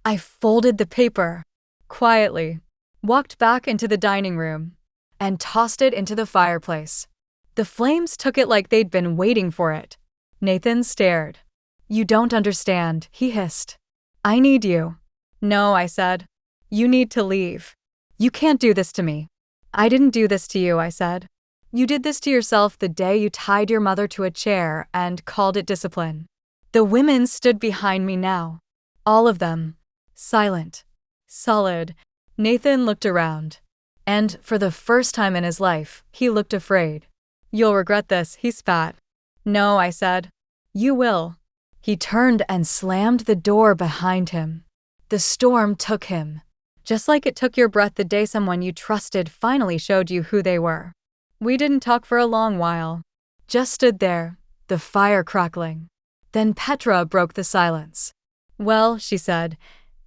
I folded the paper. Quietly. Walked back into the dining room. And tossed it into the fireplace. The flames took it like they'd been waiting for it. Nathan stared. You don't understand, he hissed. I need you. No, I said. You need to leave. You can't do this to me. I didn't do this to you, I said. You did this to yourself the day you tied your mother to a chair and called it discipline. The women stood behind me now. All of them. Silent. Solid. Nathan looked around. And, for the first time in his life, he looked afraid. You'll regret this, he spat. No, I said. You will. He turned and slammed the door behind him. The storm took him. Just like it took your breath the day someone you trusted finally showed you who they were. We didn't talk for a long while. Just stood there, the fire crackling. Then Petra broke the silence. Well, she said,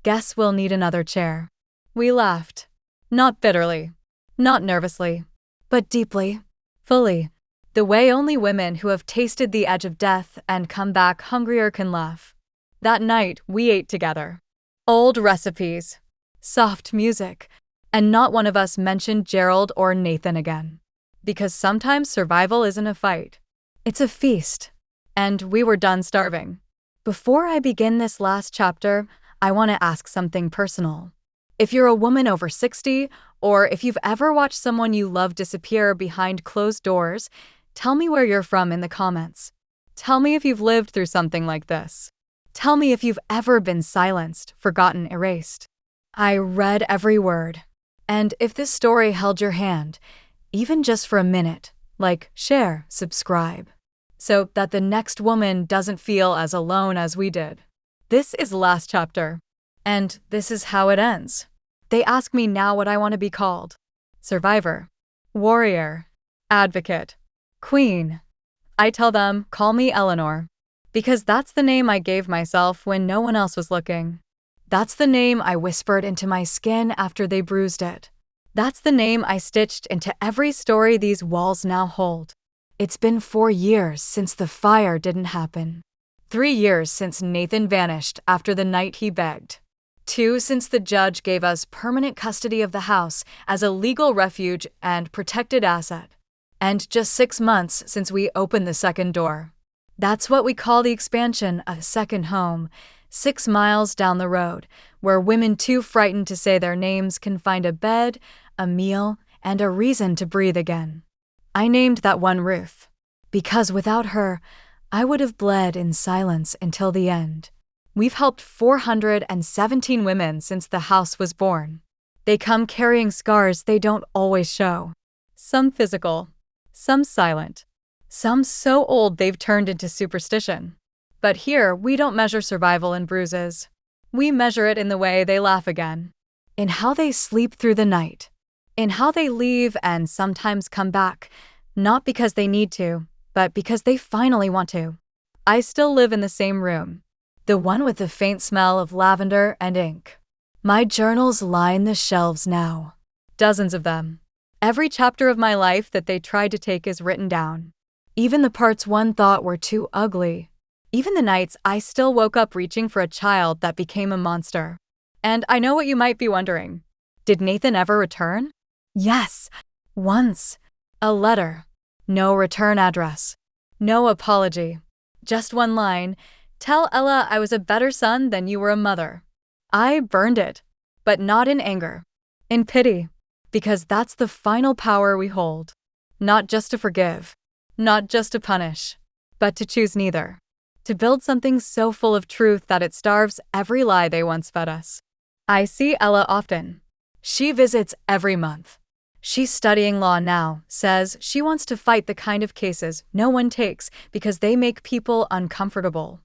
guess we'll need another chair. We laughed. Not bitterly. Not nervously. But deeply. Fully. The way only women who have tasted the edge of death and come back hungrier can laugh. That night, we ate together. Old recipes. Soft music. And not one of us mentioned Gerald or Nathan again. Because sometimes survival isn't a fight. It's a feast. And we were done starving. Before I begin this last chapter, I want to ask something personal. If you're a woman over 60, or if you've ever watched someone you love disappear behind closed doors, tell me where you're from in the comments. Tell me if you've lived through something like this. Tell me if you've ever been silenced, forgotten, erased. I read every word. And if this story held your hand, even just for a minute, like share, subscribe, so that the next woman doesn't feel as alone as we did. This is the last chapter. And this is how it ends. They ask me now what I want to be called. Survivor. Warrior. Advocate. Queen. I tell them, call me Eleanor. Because that's the name I gave myself when no one else was looking. That's the name I whispered into my skin after they bruised it. That's the name I stitched into every story these walls now hold. It's been 4 years since the fire didn't happen. 3 years since Nathan vanished after the night he begged. 2 since the judge gave us permanent custody of the house as a legal refuge and protected asset. And just 6 months since we opened the second door. That's what we call the expansion, a second home, 6 miles down the road, where women too frightened to say their names can find a bed, a meal, and a reason to breathe again. I named that one Ruth, because without her, I would have bled in silence until the end. We've helped 417 women since the house was born. They come carrying scars they don't always show. Some physical, some silent, some so old they've turned into superstition. But here, we don't measure survival in bruises. We measure it in the way they laugh again. In how they sleep through the night. In how they leave and sometimes come back, not because they need to, but because they finally want to. I still live in the same room. The one with the faint smell of lavender and ink. My journals line the shelves now. Dozens of them. Every chapter of my life that they tried to take is written down. Even the parts one thought were too ugly. Even the nights I still woke up reaching for a child that became a monster. And I know what you might be wondering. Did Nathan ever return? Yes, once. A letter. No return address. No apology. Just one line. Tell Ella I was a better son than you were a mother. I burned it, but not in anger. In pity. Because that's the final power we hold. Not just to forgive. Not just to punish. But to choose neither. To build something so full of truth that it starves every lie they once fed us. I see Ella often. She visits every month. She's studying law now, says she wants to fight the kind of cases no one takes because they make people uncomfortable.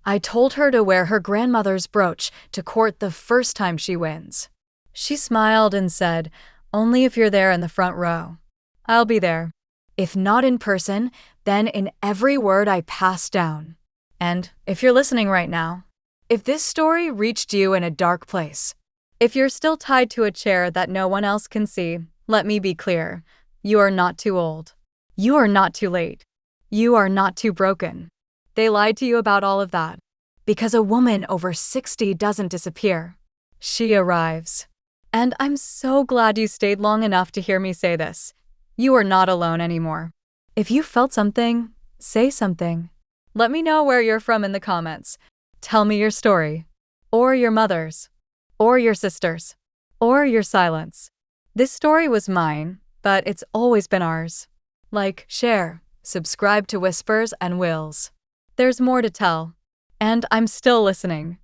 I told her to wear her grandmother's brooch to court the first time she wins. She smiled and said, "Only if you're there in the front row." I'll be there. If not in person, then in every word I pass down. And if you're listening right now, if this story reached you in a dark place, if you're still tied to a chair that no one else can see, let me be clear. You are not too old. You are not too late. You are not too broken. They lied to you about all of that. Because a woman over 60 doesn't disappear. She arrives. And I'm so glad you stayed long enough to hear me say this. You are not alone anymore. If you felt something, say something. Let me know where you're from in the comments. Tell me your story. Or your mother's. Or your sister's. Or your silence. This story was mine, but it's always been ours. Like, share, subscribe to Whispers and Wills. There's more to tell. And I'm still listening.